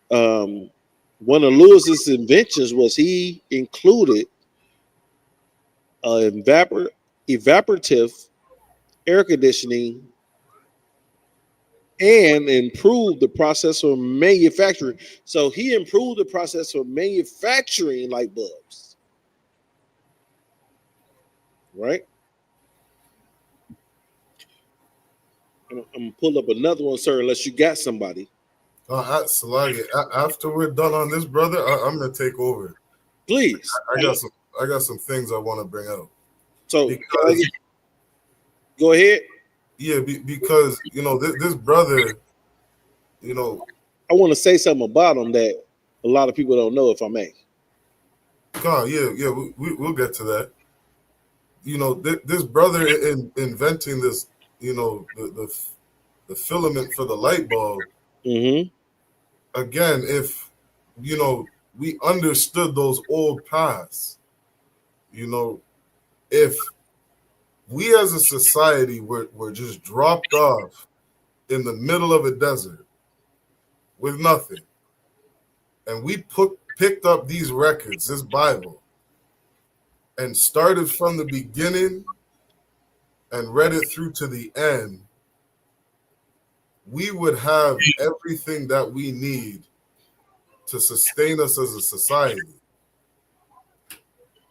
Speaker 12: one of Lewis's inventions was he included evaporative air conditioning and improved the process for manufacturing. So he improved the process for manufacturing light bulbs, right? I'm gonna pull up another one, sir, unless you got somebody.
Speaker 13: Salagi, after we're done on this, brother, I'm gonna take over.
Speaker 12: Please.
Speaker 13: I got some things I want to bring out.
Speaker 12: So go ahead.
Speaker 13: Yeah, because this brother,
Speaker 12: I want to say something about him that a lot of people don't know, if I may.
Speaker 13: We'll get to that. This brother inventing this, the filament for the light bulb.
Speaker 12: Mm-hmm.
Speaker 13: Again, if we understood those old paths, if we as a society were just dropped off in the middle of a desert with nothing, and we picked up these records, this Bible, and started from the beginning and read it through to the end, we would have everything that we need to sustain us as a society.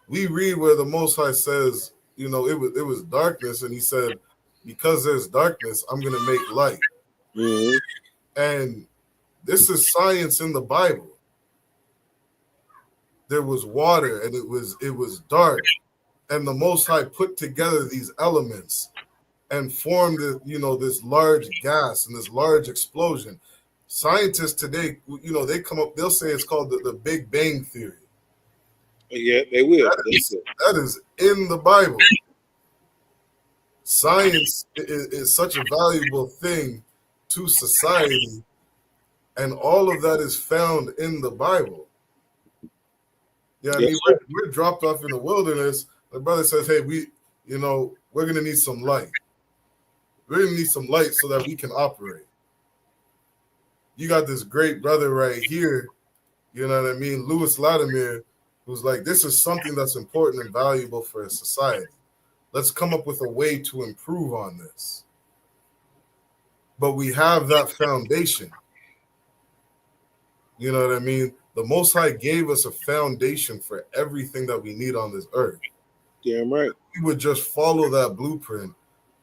Speaker 13: We read where the Most High says, it was darkness, and he said, because there's darkness, I'm going to make light.
Speaker 12: Mm-hmm.
Speaker 13: And this is science in the Bible. There was water, and it was dark, and the Most High put together these elements and formed, this large gas and this large explosion. Scientists today, they come up, they'll say it's called the Big Bang Theory.
Speaker 12: Yeah, they will.
Speaker 13: That is in the Bible. Science is such a valuable thing to society, and all of that is found in the Bible. Yeah, I mean, we're dropped off in the wilderness. The brother says, hey, we're going to need some light. We're going to need some light so that we can operate. You got this great brother right here, you know what I mean, Louis Latimer, who's like, this is something that's important and valuable for a society. Let's come up with a way to improve on this. But we have that foundation. You know what I mean? The Most High gave us a foundation for everything that we need on this earth.
Speaker 12: Damn right.
Speaker 13: If we would just follow that blueprint,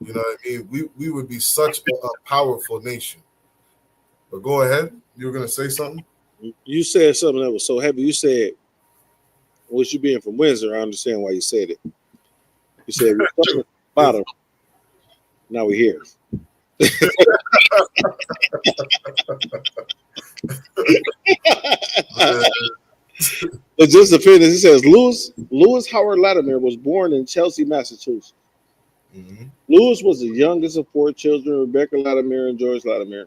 Speaker 13: you know what I mean? We would be such a powerful nation. But go ahead. You were going to say something?
Speaker 12: You said something that was so heavy. You said, with you being from Windsor, I understand why you said it. You said, we're starting at the bottom. Now we're here. But just to finish, it says Louis Howard Latimer was born in Chelsea, Massachusetts.
Speaker 13: Mm-hmm.
Speaker 12: Louis was the youngest of 4 children, Rebecca Latimer and George Latimer.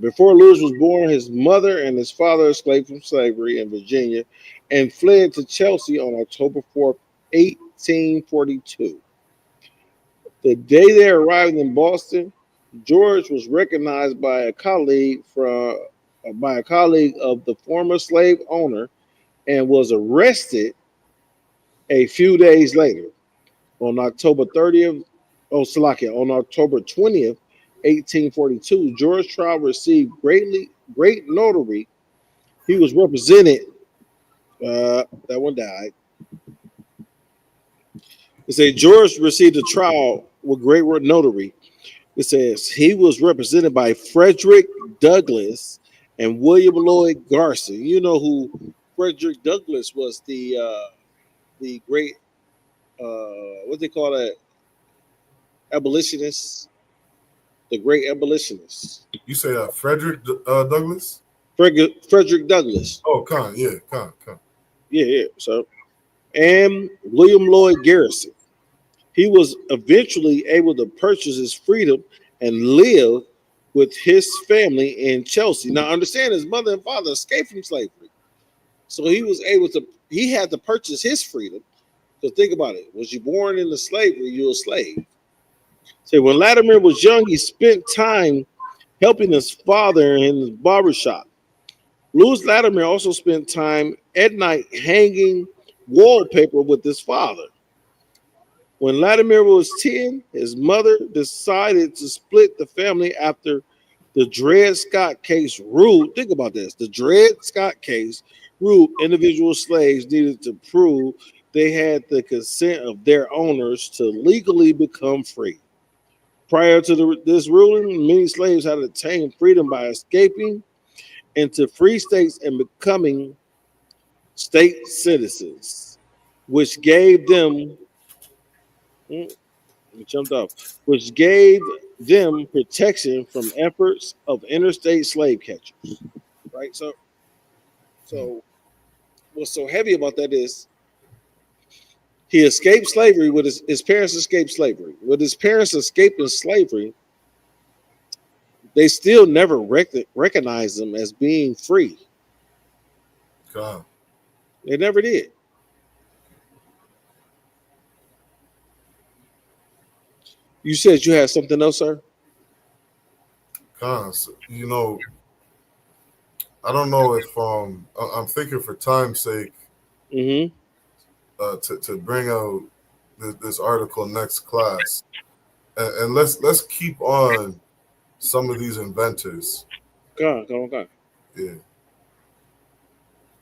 Speaker 12: Before Louis was born, his mother and his father escaped from slavery in Virginia and fled to Chelsea on October 4th, 1842. The day they arrived in Boston, George was recognized by a colleague of the former slave owner and was arrested a few days later. On October 20th, 1842, George Trial received great notoriety. He was represented. That one died. It says George received a trial with great notoriety. It says he was represented by Frederick Douglass and William Lloyd Garrison. You know who Frederick Douglass was? The great what they call that, abolitionist. The great abolitionist.
Speaker 13: You say Frederick Douglass?
Speaker 12: Frederick Douglass.
Speaker 13: Oh, Con.
Speaker 12: Yeah. So, and William Lloyd Garrison. He was eventually able to purchase his freedom and live with his family in Chelsea. Now, understand his mother and father escaped from slavery. So he had to purchase his freedom. Because think about it. Was you born into slavery, you're a slave. So when Latimer was young, he spent time helping his father in his barbershop. Louis Latimer also spent time at night hanging wallpaper with his father. When Latimer was 10, his mother decided to split the family after the Dred Scott case ruled. Think about this. The Dred Scott case ruled individual slaves needed to prove they had the consent of their owners to legally become free. Prior to this ruling, many slaves had attained freedom by escaping into free states and becoming state citizens, which gave them which gave them protection from efforts of interstate slave catchers. Right? So what's so heavy about that is he escaped slavery with his parents escaped slavery. With his parents escaping slavery, they still never recognized them as being free.
Speaker 13: God.
Speaker 12: They never did. You said you had something else, sir?
Speaker 13: You know, I don't know if I'm thinking for time's sake to bring out this article next class, and let's keep on some of these inventors.
Speaker 12: Go on.
Speaker 13: Yeah.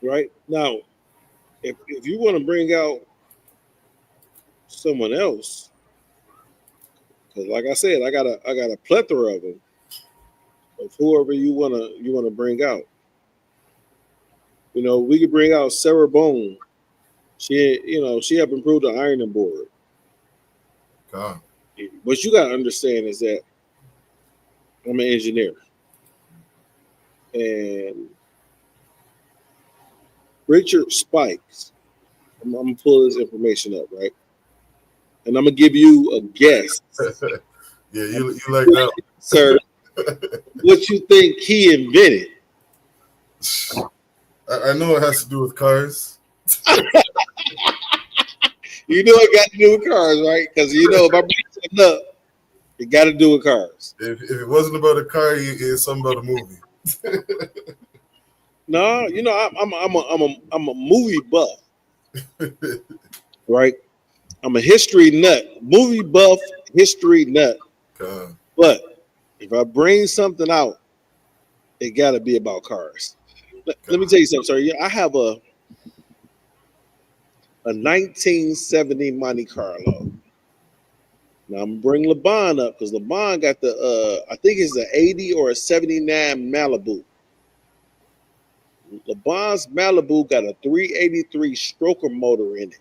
Speaker 12: Right now, if you want to bring out someone else, because like I said, I got a plethora of them of whoever you wanna bring out. You know, we could bring out Sarah Bone. She helped improve the ironing board.
Speaker 13: God.
Speaker 12: What you gotta understand is that I'm an engineer, and Richard Spikes. I'm gonna pull this information up, right? And I'm gonna give you a guess.
Speaker 13: Yeah, you like that,
Speaker 12: sir? What you think he invented?
Speaker 13: I know it has to do with cars.
Speaker 12: You know it got to do with cars, right? Because you know if I bring something up, it got to do with cars.
Speaker 13: If it wasn't about a car, it's something about a movie.
Speaker 12: No, you know I'm a movie buff, right? I'm a history nut, movie buff, history nut.
Speaker 13: God.
Speaker 12: But if I bring something out, it got to be about cars. Let me tell you something, sir. I have a 1970 Monte Carlo. Now I'm gonna bring LeBron up because LeBron got the I think it's an 80 or a 79 Malibu. LeBron's Malibu got a 383 stroker motor in it.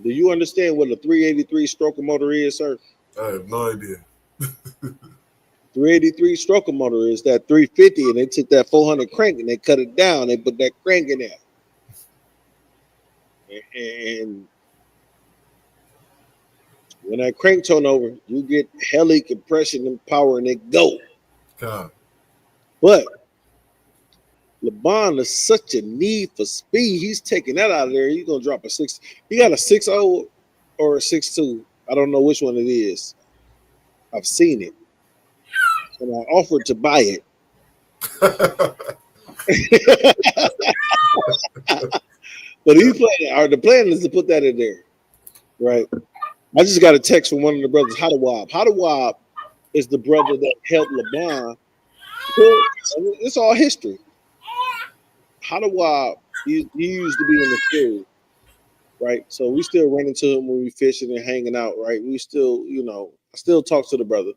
Speaker 12: Do you understand what a 383 stroker motor is, sir?
Speaker 13: I have no idea.
Speaker 12: 383 stroker motor is that 350, and they took that 400 crank and they cut it down. They put that crank in there. And when that crank turn over, you get heli compression and power, and it go.
Speaker 13: God.
Speaker 12: But LeBron is such a need for speed. He's taking that out of there. He's gonna drop a 6. He got a 6.0 or a 6.2. I don't know which one it is. I've seen it, and I offered to buy it. But the plan is to put that in there, right? I just got a text from one of the brothers, Hadawab. Hadawab is the brother that helped LeBron. It's all history. Hadawab, he used to be in the field, right? So we still run into him when we fishing and hanging out, right? We still, I still talk to the brother,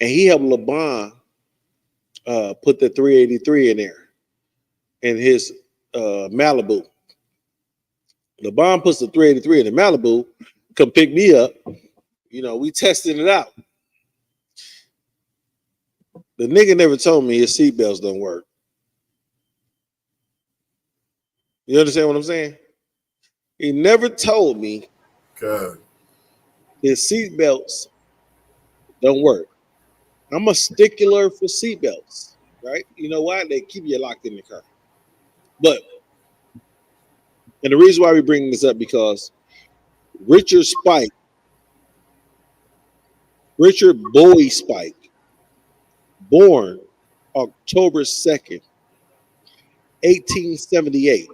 Speaker 12: and he helped LeBron put the 383 in there in his Malibu. LeBron puts the 383 in the Malibu, come pick me up. We tested it out. The nigga never told me his seatbelts don't work. You understand what I'm saying? He never told me
Speaker 13: God.
Speaker 12: his seatbelts don't work. I'm a stickler for seatbelts, right? You know why? They keep you locked in the car. But, and the reason why we bring this up because Richard Bowie Spike, born October 2nd, 1878,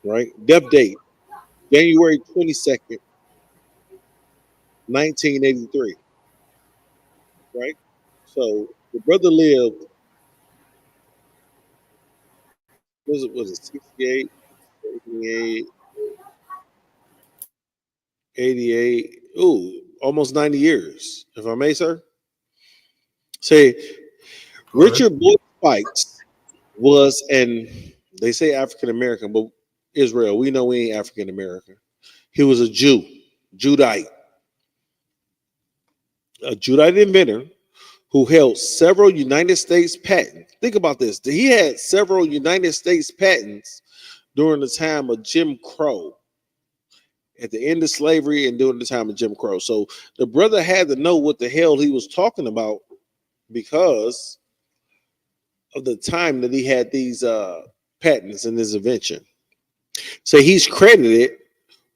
Speaker 12: right? Death date, January 22nd, 1983, right? So the brother lived, was it 68, 88, 88, ooh, almost 90 years, if I may, sir. Say, Richard Boyd Spikes was they say African American, but Israel, we know we ain't African American. He was a Judite inventor who held several United States patents. Think about this. He had several United States patents during the time of Jim Crow, at the end of slavery and during the time of Jim Crow. So the brother had to know what the hell he was talking about because of the time that he had these patents and his invention. So he's credited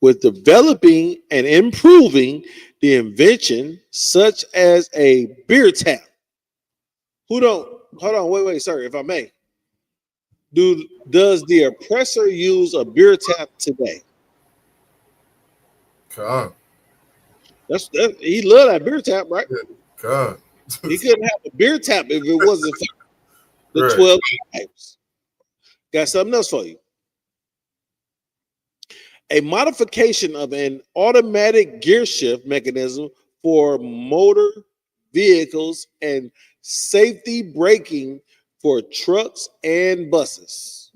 Speaker 12: with developing and improving the invention, such as a beer tap. Hold on, wait, sir, if I may. Does the oppressor use a beer tap today?
Speaker 13: God.
Speaker 12: He loved that beer tap, right?
Speaker 13: God.
Speaker 12: He couldn't have a beer tap if it wasn't for the 12 tribes. Got something else for you. A modification of an automatic gear shift mechanism for motor vehicles and safety braking for trucks and buses.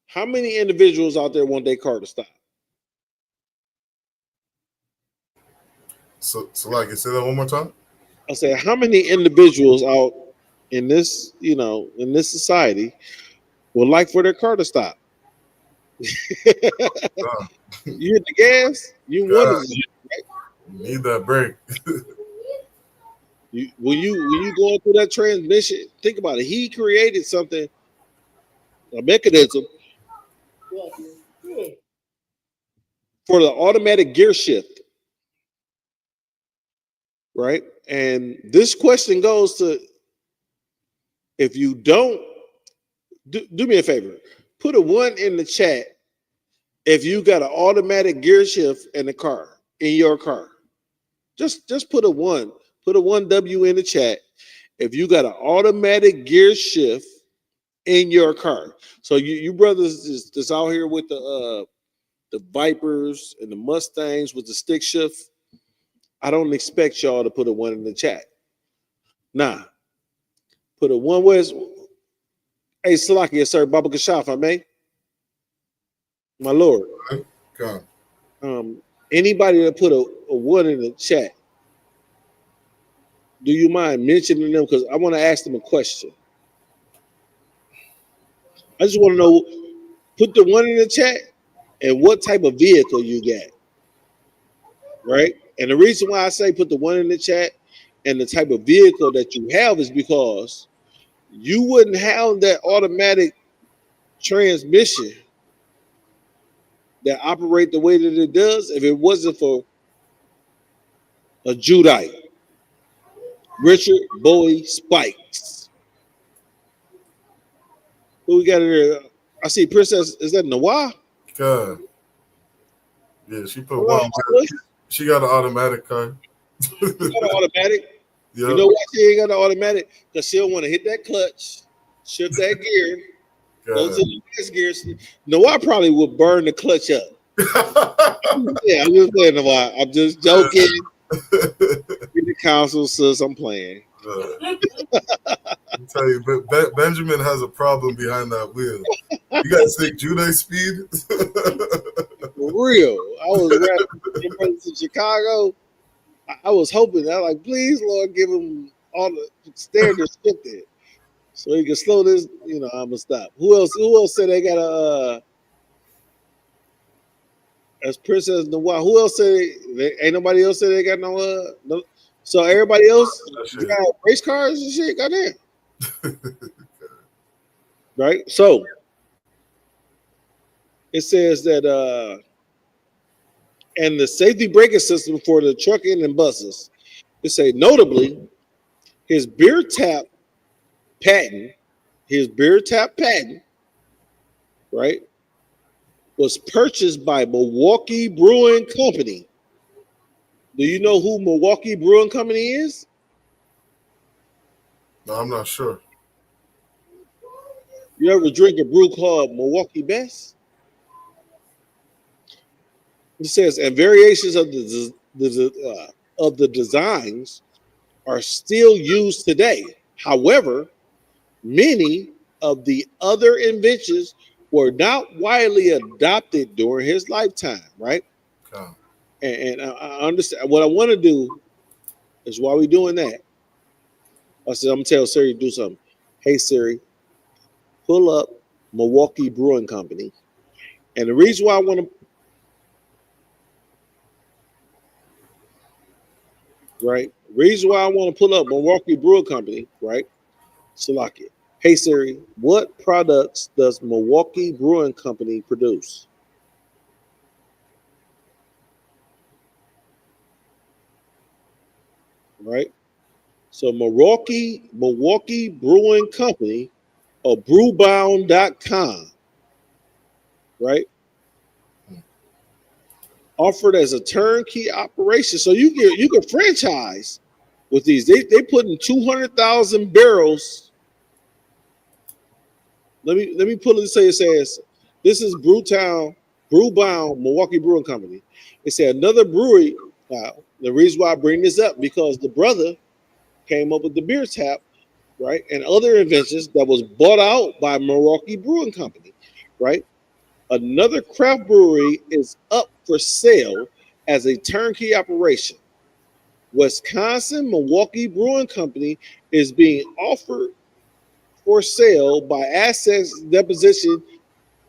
Speaker 12: How many individuals out there want their car to stop?
Speaker 13: So like, say that one more time.
Speaker 12: I said, how many individuals out in this, in this society would like for their car to stop? You hit the gas, you want to, right?
Speaker 13: Need that brake.
Speaker 12: When you going through that transmission, think about it. He created something, a mechanism for the automatic gear shift, right? And this question goes to, if you don't, do me a favor, put a 1 in the chat if you got an automatic gear shift in your car. Just put a 1. Put a 1W in the chat if you got an automatic gear shift in your car. So you brothers that's out here with the Vipers and the Mustangs with the stick shift, I don't expect y'all to put a 1 in the chat. Nah. Put a 1 where's hey Salakia, sir, Baba Kashaf, I may. My lord.
Speaker 13: God.
Speaker 12: Anybody that put a 1 in the chat, do you mind mentioning them? Because I want to ask them a question. I just want to know, put the 1 in the chat and what type of vehicle you got, right? And the reason why I say put the 1 in the chat and the type of vehicle that you have is because you wouldn't have that automatic transmission that operate the way that it does if it wasn't for a Judite, Richard Bowie Spikes. Who we got here? I see Princess. Is that Nawah?
Speaker 13: God. Yeah, she put 1. She got an automatic car.
Speaker 12: She got an automatic.
Speaker 13: Yep.
Speaker 12: You know why she ain't got an automatic? Because she don't want to hit that clutch, shift that gear, go to the next gear. Nawah probably would burn the clutch up. Yeah, I'm just saying, Nawah. I'm just joking. In the council says I'm playing.
Speaker 13: I tell you, Benjamin has a problem behind that wheel. You got to take Jude speed.
Speaker 12: For real. I was rapping in Chicago. I was hoping that, like, please, Lord, give him all the standards shifted. So you can slow this, I'm gonna stop. Who else said they got a as Princess Noir? Who else said ain't nobody else said they got no so everybody else got race cars and shit, goddamn. Right? So it says that and the safety braking system for the trucking and buses. It say notably his beer tap patent, right, was purchased by Milwaukee Brewing Company. Do you know who Milwaukee Brewing Company is?
Speaker 13: No, I'm not sure.
Speaker 12: You ever drink a brew called Milwaukee Best? It says, and variations of the designs are still used today. However, many of the other inventions were not widely adopted during his lifetime, right?
Speaker 13: Okay.
Speaker 12: And I understand what I want to do is while we're doing that, I said, I'm gonna tell Siri to do something. Hey Siri, pull up Milwaukee Brewing Company. And the reason why I want to pull up Milwaukee Brewing Company, right? Salakia. Hey Siri, what products does Milwaukee Brewing Company produce? Right? So Milwaukee Brewing Company or brewbound.com, right? Offered as a turnkey operation. So you can franchise with these. They put in 200,000 barrels. Let me pull it and say it says this is Brewbound Milwaukee Brewing Company. It said another brewery. The reason why I bring this up because the brother came up with the beer tap, right, and other inventions that was bought out by Milwaukee Brewing Company, right. Another craft brewery is up for sale as a turnkey operation. Wisconsin Milwaukee Brewing Company is being offered for sale by assets deposition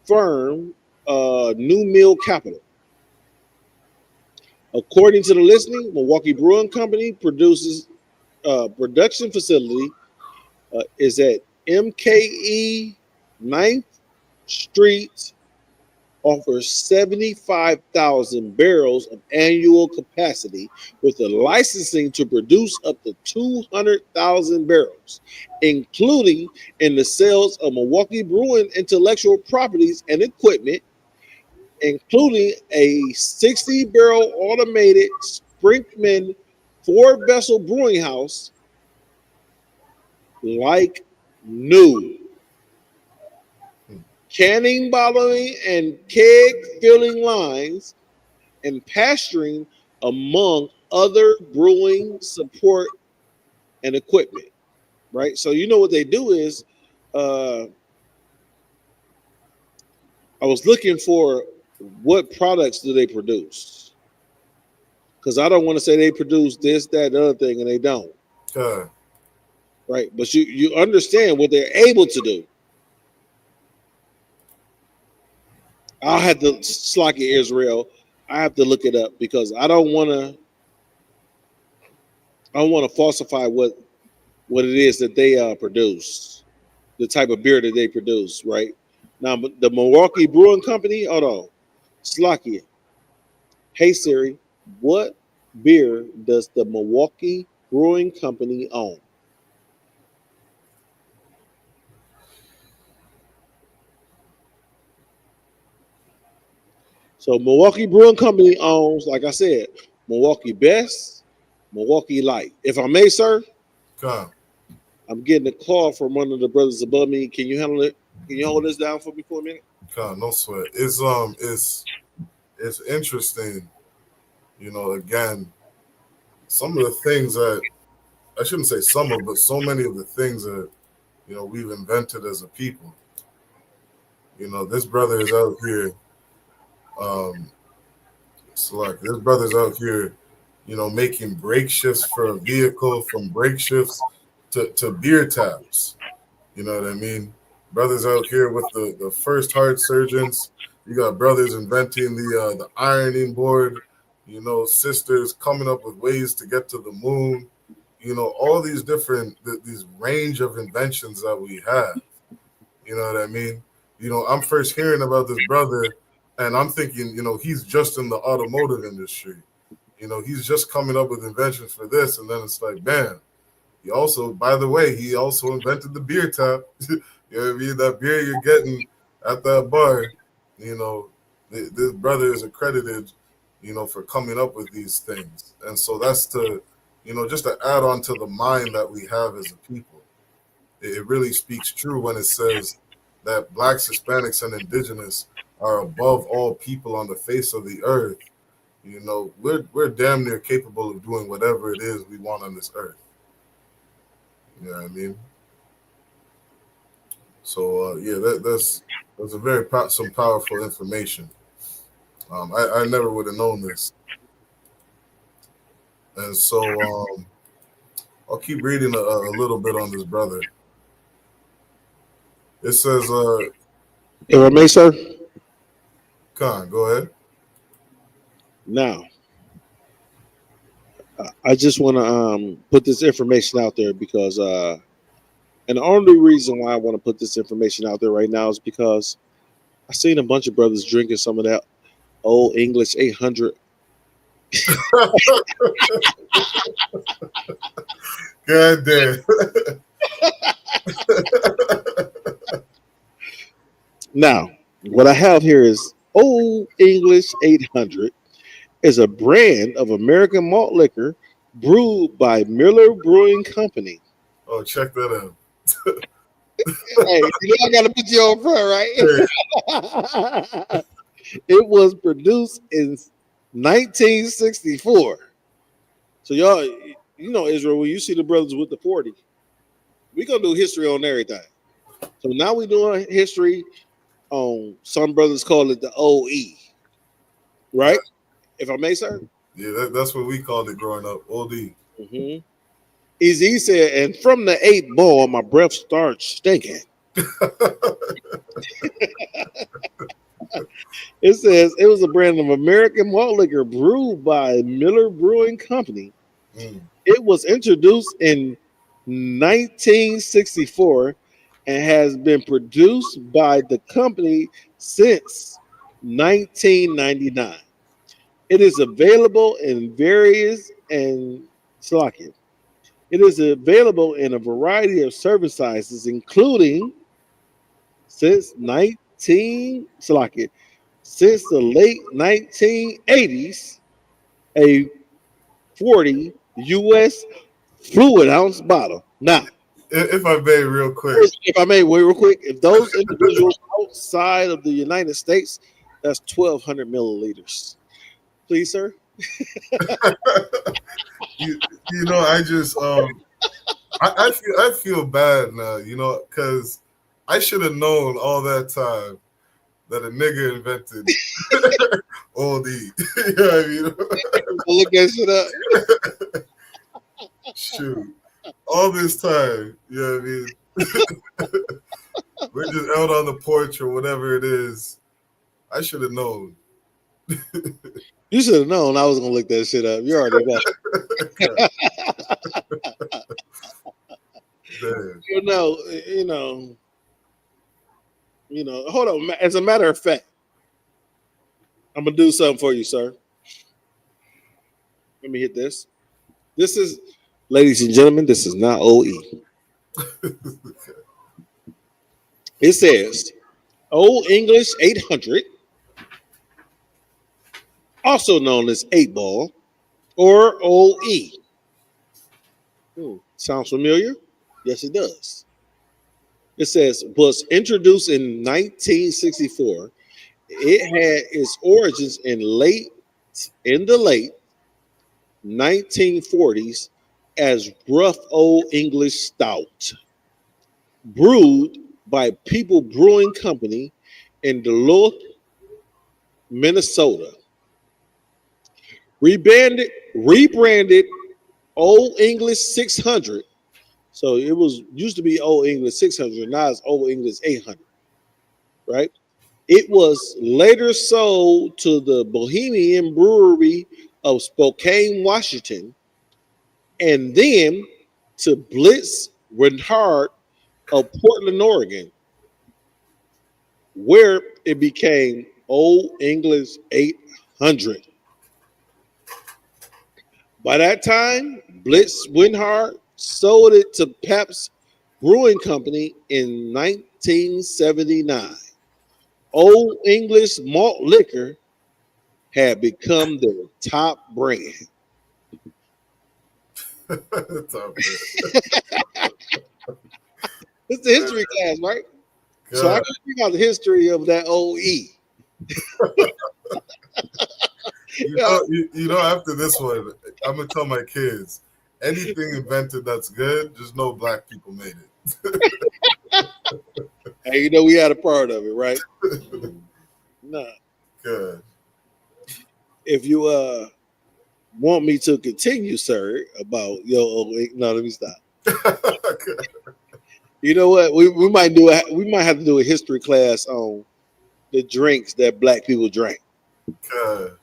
Speaker 12: firm New Mill Capital. According to the listing, Milwaukee Brewing Company production facility is at MKE 9th Street, offers 75,000 barrels of annual capacity with the licensing to produce up to 200,000 barrels, including in the sales of Milwaukee Brewing intellectual properties and equipment, including a 60-barrel automated Sprinkman 4-vessel brewing house like new. Canning, bottling, and keg filling lines, and pasturing, among other brewing support and equipment. Right. So you know what they do is, I was looking for what products do they produce, because I don't want to say they produce this, that, the other thing, and they don't. Right. But you understand what they're able to do. I'll have to slack it, Israel. I have to look it up because I don't want to falsify what it is that they produce, the type of beer that they produce, right? Now, the Milwaukee Brewing Company, hold on, Slakia. Hey Siri, what beer does the Milwaukee Brewing Company own? So Milwaukee Brewing Company owns, like I said, Milwaukee Best, Milwaukee Light. If I may, sir, I'm getting a call from one of the brothers above me. Can you handle it? Can you hold this down for me for a minute?
Speaker 13: No sweat. It's interesting, again, some of the things that I shouldn't say some of, but so many of the things that we've invented as a people. This brother is out here. This brother's out here, making brake shifts for a vehicle, from brake shifts to beer taps. You know what I mean? Brothers out here with the first heart surgeons. You got brothers inventing the ironing board. You know, sisters coming up with ways to get to the moon. You know, all these different these range of inventions that we have. You know what I mean? You know, I'm first hearing about this brother, and I'm thinking, you know, he's just in the automotive industry. You know, he's just coming up with inventions for this, and then it's like, bam. He also, by the way, he also invented the beer tap. You know what I mean? That beer you're getting at that bar, you know, this brother is accredited, you know, for coming up with these things. And so that's to, you know, just to add on to the mind that we have as a people. It really speaks true when it says that blacks, Hispanics, and indigenous are above all people on the face of the earth. You know, we're damn near capable of doing whatever it is we want on this earth. You know what I mean? So that's a very some powerful information. I never would have known this, and so I'll keep reading a little bit on this brother. It says,
Speaker 12: if I may, sir.
Speaker 13: Khan, go ahead.
Speaker 12: Now, I just want to put this information out there because, and the only reason why I want to put this information out there right now is because I seen a bunch of brothers drinking some of that old English 800.
Speaker 13: God damn.
Speaker 12: Now, what I have here is Old English 800 is a brand of American malt liquor brewed by Miller Brewing Company.
Speaker 13: Oh, check that out.
Speaker 12: Hey, you know I got to put you on front, right? It was produced in 1964. So y'all, you know, Israel, when you see the brothers with the 40, we're going to do history on everything. So now we're doing history on, some brothers call it the OE, right? If I may, sir?
Speaker 13: Yeah, that's what we called it growing up, OD.
Speaker 12: Mm-hmm. Easy said, and from the 8th ball, my breath starts stinking. It says it was a brand of American malt liquor brewed by Miller Brewing Company. It was introduced in 1964 and has been produced by the company since 1999. It is available in various and Slovakia. It is available in a variety of serving sizes, including since the late 1980s, a 40 U.S. fluid ounce bottle. Now,
Speaker 13: if I may, real quick.
Speaker 12: If those individuals outside of the United States, that's 1,200 milliliters. Please, sir.
Speaker 13: you know, I just I feel bad now, you know, because I should have known all that time that a nigga invented OD. You know what I mean?
Speaker 12: Look that shit up.
Speaker 13: Shoot. All this time, you know what I mean? We're just out on the porch or whatever it is. I should have known.
Speaker 12: You should have known I was gonna look that shit up. You already know. You know. Hold on. As a matter of fact, I'm gonna do something for you, sir. Let me hit this. This is, ladies and gentlemen, this is not OE. It says Old English 800, also known as 8 ball or OE. Sounds familiar? Yes, it does. It says was introduced in 1964. It had its origins in the late 1940s as rough old English stout, brewed by People Brewing Company in Duluth, Minnesota. Rebranded Old English 600 So it was used to be Old English 600. Now it's Old English 800. Right? It was later sold to the Bohemian Brewery of Spokane, Washington, and then to Blitz Renhard of Portland, Oregon, where it became Old English 800. By that time, Blitz Winhard sold it to Pabst Brewing Company in 1979. Old English malt liquor had become their top brand. It's the history class, right?
Speaker 13: God.
Speaker 12: So I got to figure out the history of that old E.
Speaker 13: You know, after this one, I'm gonna tell my kids anything invented that's good, just know black people made it.
Speaker 12: Hey, you know we had a part of it, right? Nah.
Speaker 13: Good.
Speaker 12: If you want me to continue, sir, about your old, no, let me stop. You know what? We might have to do a history class on the drinks that black people drank.
Speaker 13: Good.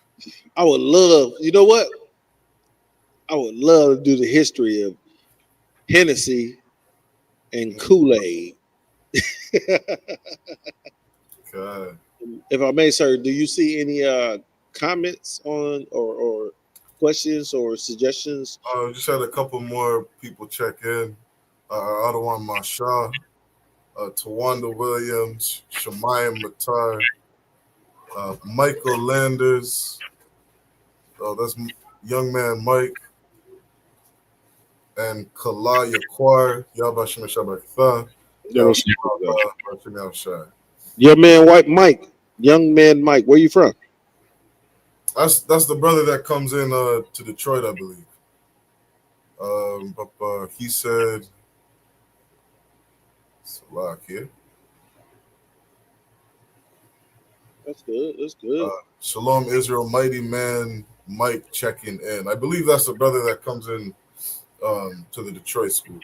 Speaker 12: I would love, you know what? I would love to do the history of Hennessy and Kool-Aid.
Speaker 13: God.
Speaker 12: If I may, sir, do you see any comments on or questions or suggestions?
Speaker 13: Just had a couple more people check in. Adawan Masha, Tawanda Williams, Shemaya Matar, Michael Landers. That's young man Mike. And Kala Yaquar, Yabashim Shabakatha.
Speaker 12: Your man, White Mike, young man Mike. Where you from?
Speaker 13: That's the brother that comes in to Detroit, I believe. But he said, Salak here.
Speaker 12: That's good. That's good.
Speaker 13: Shalom Israel, mighty man Mike checking in. I believe that's the brother that comes in to the Detroit school.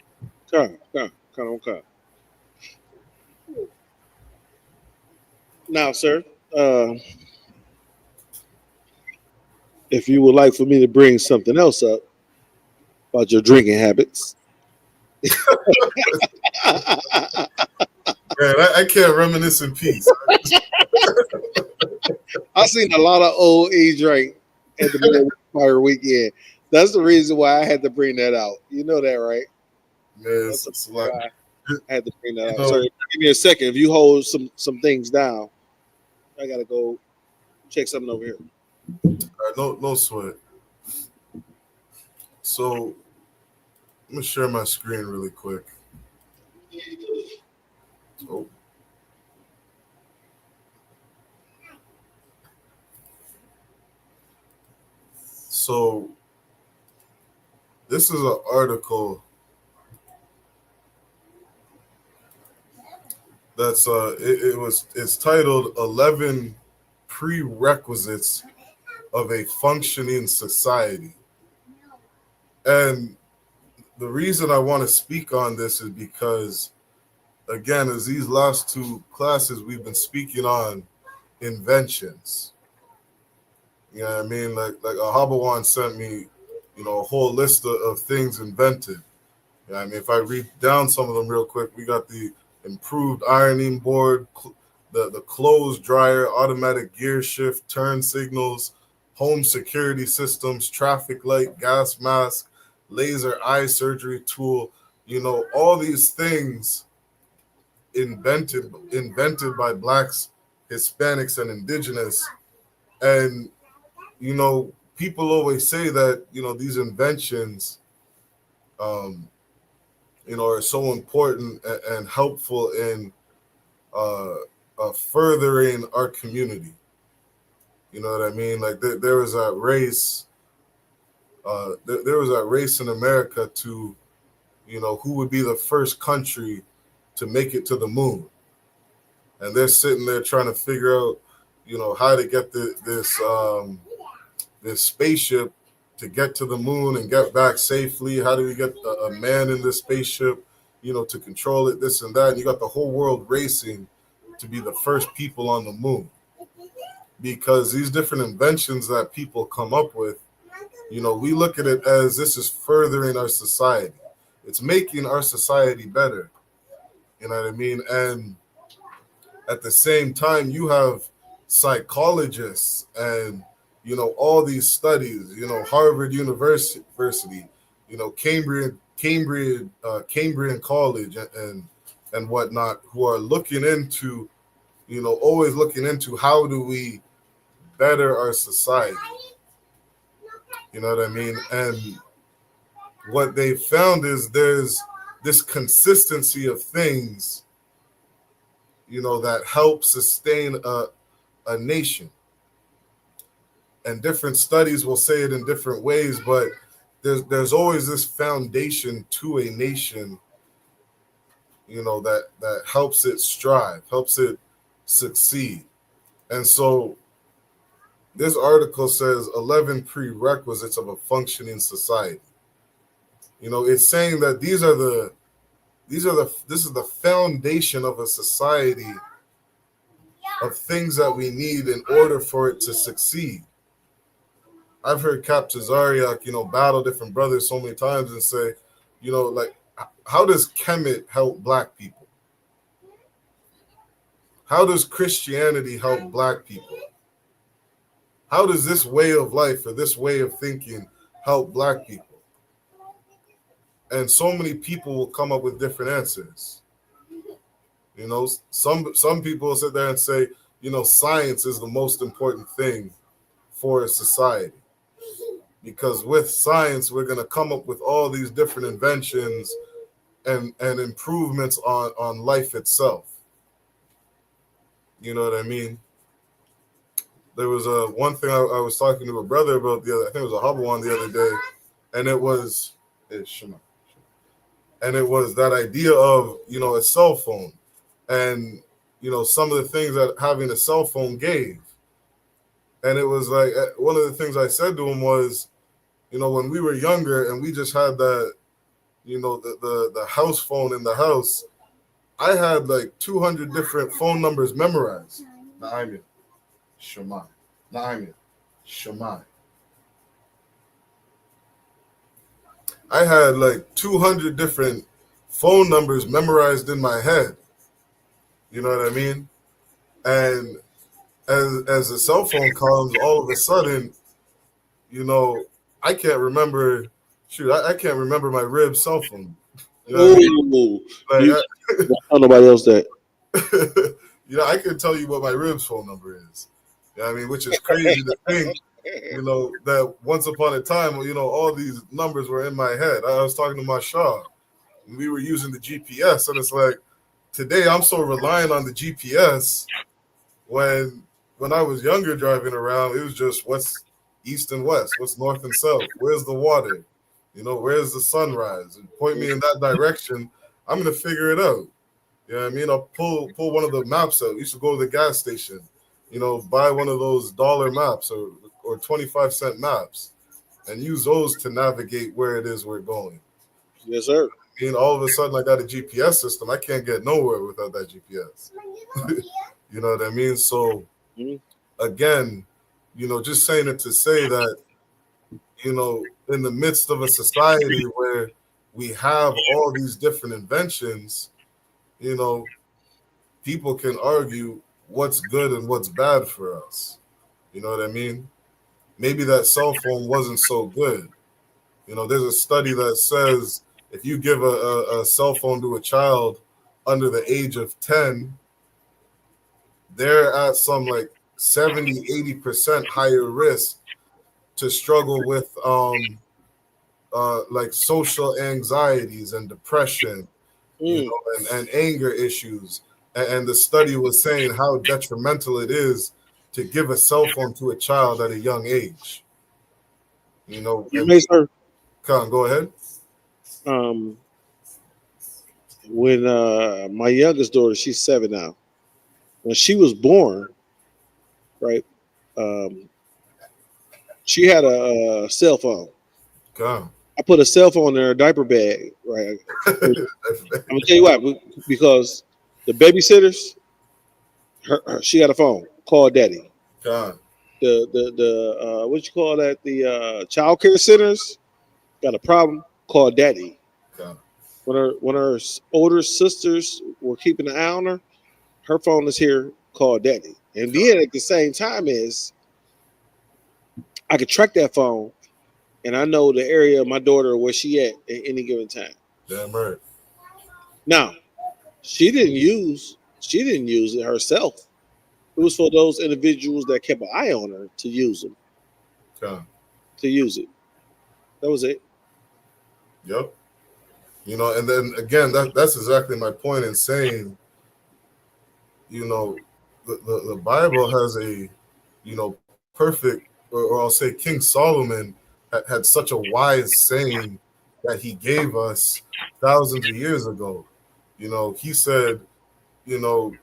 Speaker 12: Come. Now, sir, if you would like for me to bring something else up about your drinking habits.
Speaker 13: Man, I can't reminisce in peace.
Speaker 12: I've seen a lot of old E drink at the middle of the fire weekend. That's the reason why I had to bring that out. You know that, right?
Speaker 13: Man, it's like,
Speaker 12: I had to bring that out. Sorry, give me a second. If you hold some things down, I gotta go check something over here.
Speaker 13: No sweat. So I'm gonna share my screen really quick. Oh. So this is an article that's it's titled 11 Prerequisites of a Functioning Society. And the reason I want to speak on this is because, again, as these last two classes we've been speaking on inventions. You know what I mean? Like Ahabawan sent me, a whole list of things invented. You know what I mean? If I read down some of them real quick, we got the improved ironing board, the clothes dryer, automatic gear shift, turn signals, home security systems, traffic light, gas mask, laser eye surgery tool. All these things invented by blacks, Hispanics, and indigenous. And people always say that these inventions are so important and helpful in furthering our community. You know what I mean? Like there was that race. There was that race in America to, who would be the first country to make it to the moon, and they're sitting there trying to figure out, how to get this spaceship to get to the moon and get back safely? How do we get a man in this spaceship, to control it, this and that? And you got the whole world racing to be the first people on the moon, because these different inventions that people come up with, we look at it as this is furthering our society. It's making our society better. You know what I mean? And at the same time, you have psychologists and, all these studies, Harvard University, Cambrian College and whatnot, who are looking into, always looking into how do we better our society. You know what I mean? And what they found is there's this consistency of things, that help sustain a nation. And different studies will say it in different ways, but there's always this foundation to a nation, that helps it strive, helps it succeed. And so this article says 11 prerequisites of a functioning society. It's saying that this is the foundation of a society of things that we need in order for it to succeed. I've heard Cap Tazariak, battle different brothers so many times and say, like, how does Kemet help black people? How does Christianity help black people? How does this way of life or this way of thinking help black people? And so many people will come up with different answers. Some people will sit there and say, science is the most important thing for a society. Because with science, we're going to come up with all these different inventions and improvements on life itself. You know what I mean? There was one thing I was talking to a brother about I think it was a Hubble one the other day, and it was that idea of, a cell phone and, some of the things that having a cell phone gave. And it was like, one of the things I said to him was, when we were younger and we just had that, the house phone in the house, I had like 200 different phone numbers memorized. Naimia, Shemai, Naimia, Shemai. I had like 200 different phone numbers memorized in my head. You know what I mean? And as the cell phone comes, all of a sudden, I can't remember. I can't remember my rib cell phone. You know what I mean? Like,
Speaker 12: tell nobody else that.
Speaker 13: I can tell you what my rib's phone number is. You know what I mean? Which is crazy to think. That once upon a time, all these numbers were in my head. I was talking to my Shaw, and we were using the GPS, and it's like today I'm so reliant on the GPS. When I was younger driving around, it was just what's east and west, what's north and south, where's the water, where's the sunrise, and point me in that direction. I'm gonna figure it out. You know what I mean? I'll pull one of the maps out. You should go to the gas station, buy one of those dollar maps or 25-cent maps and use those to navigate where it is we're going.
Speaker 12: Yes, sir.
Speaker 13: All of a sudden I got a GPS system. I can't get nowhere without that GPS. You know what I mean? So again, just saying it to say that, in the midst of a society where we have all these different inventions, people can argue what's good and what's bad for us. You know what I mean? Maybe that cell phone wasn't so good. There's a study that says if you give a cell phone to a child under the age of 10, they're at some like 70-80% higher risk to struggle with like social anxieties and depression, and anger issues. And the study was saying how detrimental it is to give a cell phone to a child at a young age. Go ahead.
Speaker 12: When my youngest daughter, she's 7 now. When she was born, right? She had a cell phone.
Speaker 13: God.
Speaker 12: I put a cell phone in her diaper bag. Right. I'm gonna tell you why. Because the babysitters, she got a phone. Call daddy.
Speaker 13: God.
Speaker 12: The what you call that? The child care centers got a problem. Call daddy.
Speaker 13: God.
Speaker 12: When her older sisters were keeping an eye on her, her phone is here. Call daddy. And then at the same time is I could track that phone, and I know the area of my daughter where she at any given time.
Speaker 13: Damn right.
Speaker 12: Now, she didn't use it herself. It was for those individuals that kept an eye on her to use them.
Speaker 13: God.
Speaker 12: To use it. That was it.
Speaker 13: Yep. You know, and then again, that's exactly my point in saying, you know, the Bible has a, you know, perfect, or I'll say King Solomon had such a wise saying that he gave us thousands of years ago. You know, he said, you know,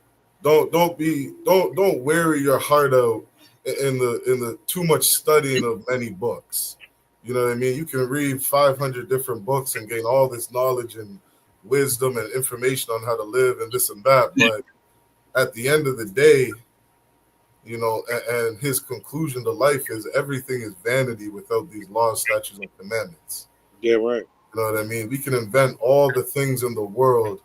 Speaker 13: don't weary your heart out in the too much studying of many books. You know what I mean? You can read 500 different books and gain all this knowledge and wisdom and information on how to live and this and that, but at the end of the day, you know, and his conclusion to life is everything is vanity without these laws, statutes, and commandments.
Speaker 12: Yeah, right.
Speaker 13: You know what I mean? We can invent all the things in the world,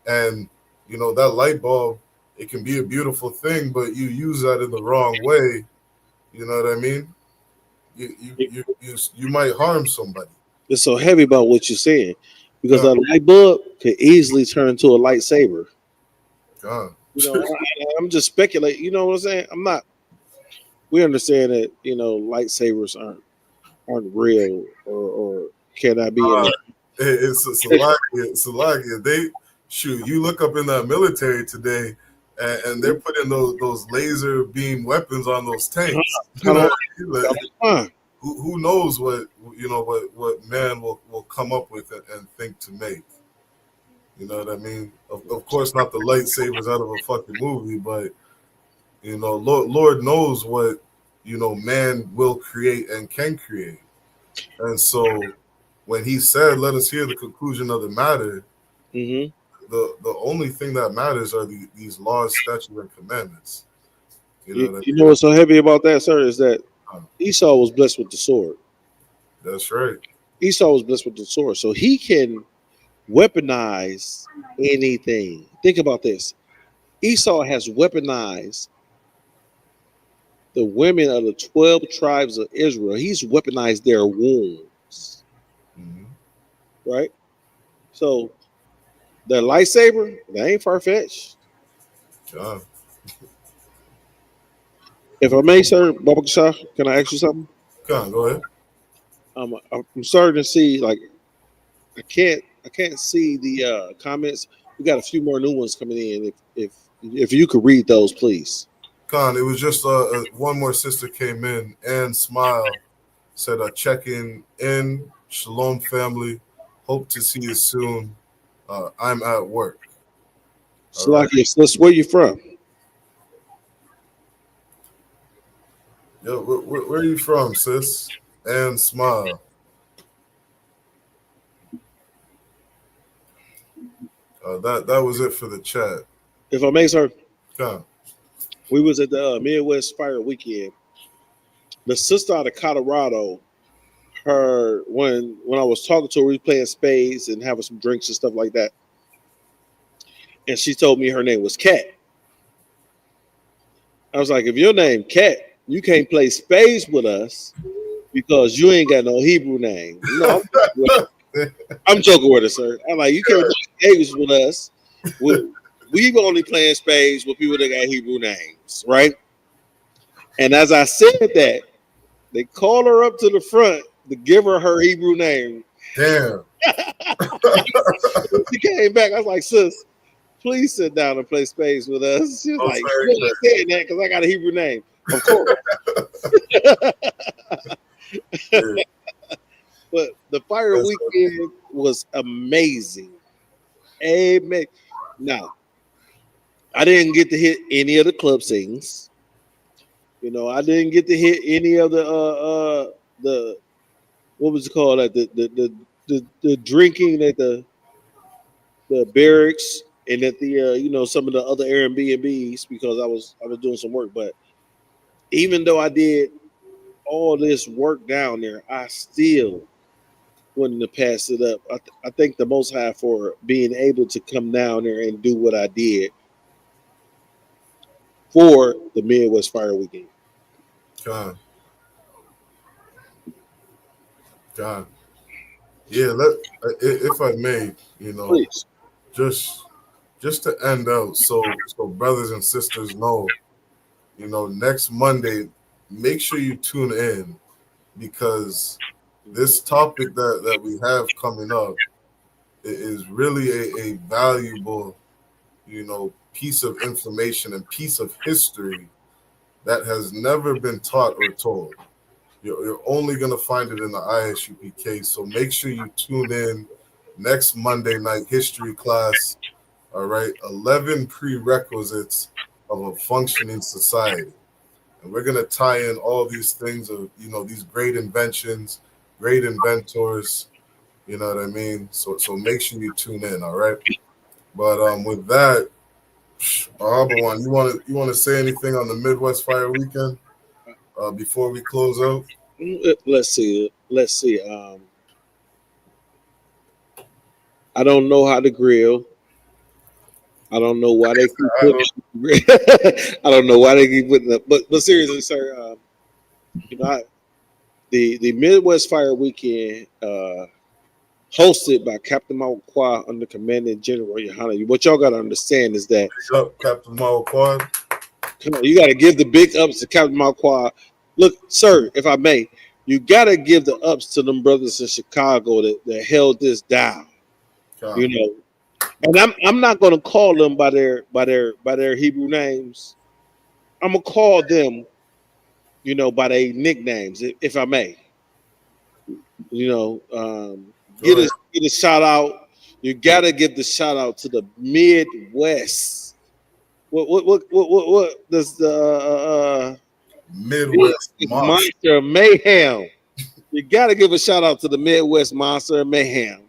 Speaker 13: and you know that light bulb, it can be a beautiful thing, but you use that in the wrong way. You know what I mean? You might harm somebody.
Speaker 12: It's so heavy about what you're saying because a light bulb could easily turn into a lightsaber.
Speaker 13: God.
Speaker 12: You know, I'm just speculating. You know what I'm saying? I'm not. We understand that lightsabers aren't real or cannot be.
Speaker 13: It's Salakia. They shoot. You look up in that military today, and they're putting those laser beam weapons on those tanks. You know, like, who knows what man will come up with and think to make. You know what I mean? Of course, not the lightsabers out of a fucking movie, but you know, Lord knows what man will create and can create. And so, when he said, "Let us hear the conclusion of the matter," the only thing that matters are these laws, statutes, and commandments.
Speaker 12: You know what's so heavy about that, sir, is that Esau was blessed with the sword.
Speaker 13: That's right.
Speaker 12: Esau was blessed with the sword, so he can weaponize anything. Think about this. Esau has weaponized the women of the 12 tribes of Israel. He's weaponized their wombs. Right? So the lightsaber, that ain't far-fetched. If I may, sir, Baba Shah, can I ask you something?
Speaker 13: Go ahead.
Speaker 12: I'm starting to see, like, I can't see the comments. We got a few more new ones coming in. If you could read those, please.
Speaker 13: Khan, it was just one more sister came in and Smile said, checking in. Shalom, family. Hope to see you soon. I'm at work.
Speaker 12: Salakia, sis, where you from?
Speaker 13: Yo, where are you from, sis? And Smile. That was it for the chat.
Speaker 12: If I may, sir.
Speaker 13: Come.
Speaker 12: We was at the Midwest Fire Weekend. The sister out of Colorado, when I was talking to her, we were playing spades and having some drinks and stuff like that. And she told me her name was Kat. I was like, if your name Kat, you can't play spades with us because you ain't got no Hebrew name. No, I'm joking with her, sir. I'm like, you can't play spades with us. We've only playing spades with people that got Hebrew names, right? And as I said that, they called her up to the front to give her Hebrew name.
Speaker 13: Damn.
Speaker 12: She came back. I was like, sis, please sit down and play spades with us. She was like, you're not saying that because I got a Hebrew name. Of course. But the fire weekend was amazing. Amen. Now, I didn't get to hit any of the club scenes. You know, I didn't get to hit any of the what was it called? Like the drinking at the barracks and at the you know, some of the other Airbnbs because I was doing some work. But even though I did all this work down there, I still wouldn't have passed it up. I thank the Most High for being able to come down there and do what I did for the Midwest Fire Weekend.
Speaker 13: God. Yeah, if I may, you know,
Speaker 12: Please.
Speaker 13: just to end out, so brothers and sisters know, you know, next Monday, make sure you tune in because this topic that we have coming up is really a valuable, you know, piece of information and piece of history that has never been taught or told. You're only going to find it in the ISUPK. So make sure you tune in next Monday night history class. All right. 11 prerequisites of a functioning society. And we're going to tie in all these things of, you know, these great inventions, great inventors, you know what I mean? So make sure you tune in. All right. But with that, Abawan, you want to say anything on the Midwest Fire Weekend before we close out?
Speaker 12: Let's see. I don't know how to grill. I don't know why they keep putting. I don't know why they keep putting up. But seriously, sir, you know, the Midwest Fire Weekend, hosted by Captain Mawakwa under Commanding General Yohana. What y'all got to understand is that
Speaker 13: Captain Mawakwa.
Speaker 12: Come on, you got to give the big ups to Captain Mawakwa. Look, sir, if I may, you got to give the ups to them brothers in Chicago that held this down. You know, and I'm not going to call them by their Hebrew names. I'm gonna call them, you know, by their nicknames, if I may. You know, get a shout out. You got to give the shout out to the Midwest. What does the
Speaker 13: Midwest
Speaker 12: Monster Mayhem? You got to give a shout out to the Midwest Monster Mayhem,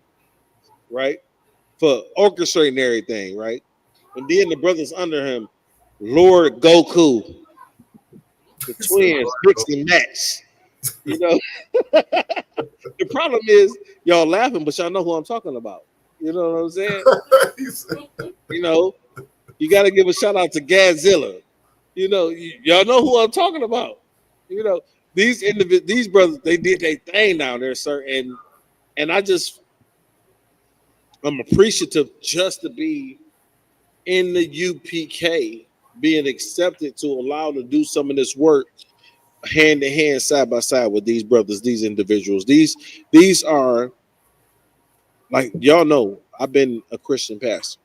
Speaker 12: right? For orchestrating everything, right? And then the brothers under him, Lord Goku, the twins, mix and match. You know, the problem is y'all laughing, but y'all know who I'm talking about. You know what I'm saying? You know, you got to give a shout out to Godzilla. You know, y'all know who I'm talking about. You know, these brothers, they did their thing down there, sir, and I'm appreciative just to be in the UPK, being accepted to allow to do some of this work hand to hand, side by side with these brothers, these individuals. These are, like, y'all know, I've been a Christian pastor,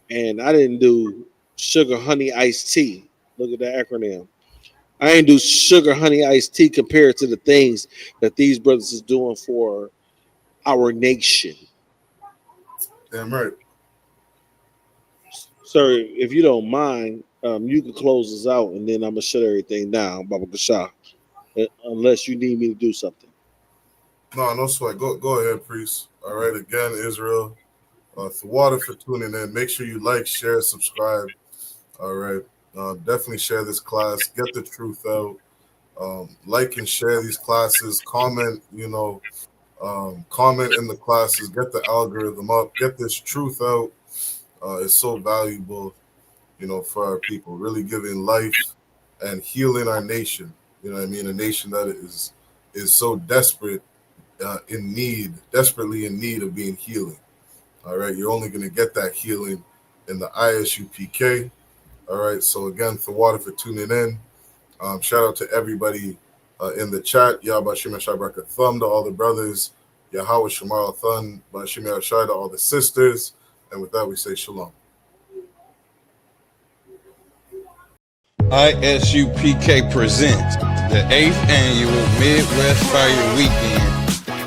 Speaker 12: and I didn't do sugar, honey, iced tea. Look at the acronym. I ain't do sugar, honey, iced tea compared to the things that these brothers is doing for our nation.
Speaker 13: Damn right.
Speaker 12: Sir, if you don't mind, you can close us out, and then I'm gonna shut everything down, Baba Kasha, unless you need me to do something.
Speaker 13: No sweat. Go ahead, priest. All right, again, Israel. Water for tuning in. Make sure you like, share, subscribe. All right, definitely share this class. Get the truth out. Like and share these classes. Comment. You know, comment in the classes. Get the algorithm up. Get this truth out. It's so valuable, you know, for our people. Really giving life and healing our nation. You know what I mean? A nation that is so desperately in need of being healing. All right, you're only going to get that healing in the ISUPK. All right, so again, Water for tuning in. Shout out to everybody in the chat. Yahba Shema Shabraka Thumb to all the brothers. Yahweh Shemal Thun, Bashimi Ashai to all the sisters. And with that, we say shalom.
Speaker 11: ISUPK presents the 8th Annual Midwest Fire Weekend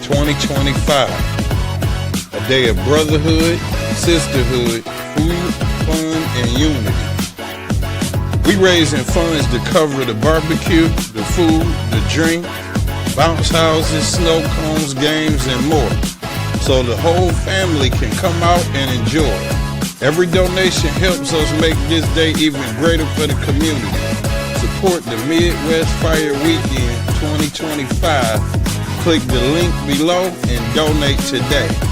Speaker 11: 2025. A day of brotherhood, sisterhood, food, fun, and unity. We raising funds to cover the barbecue, the food, the drink, bounce houses, snow cones, games, and more, so the whole family can come out and enjoy. Every donation helps us make this day even greater for the community. Support the Midwest Fire Weekend 2025. Click the link below and donate today.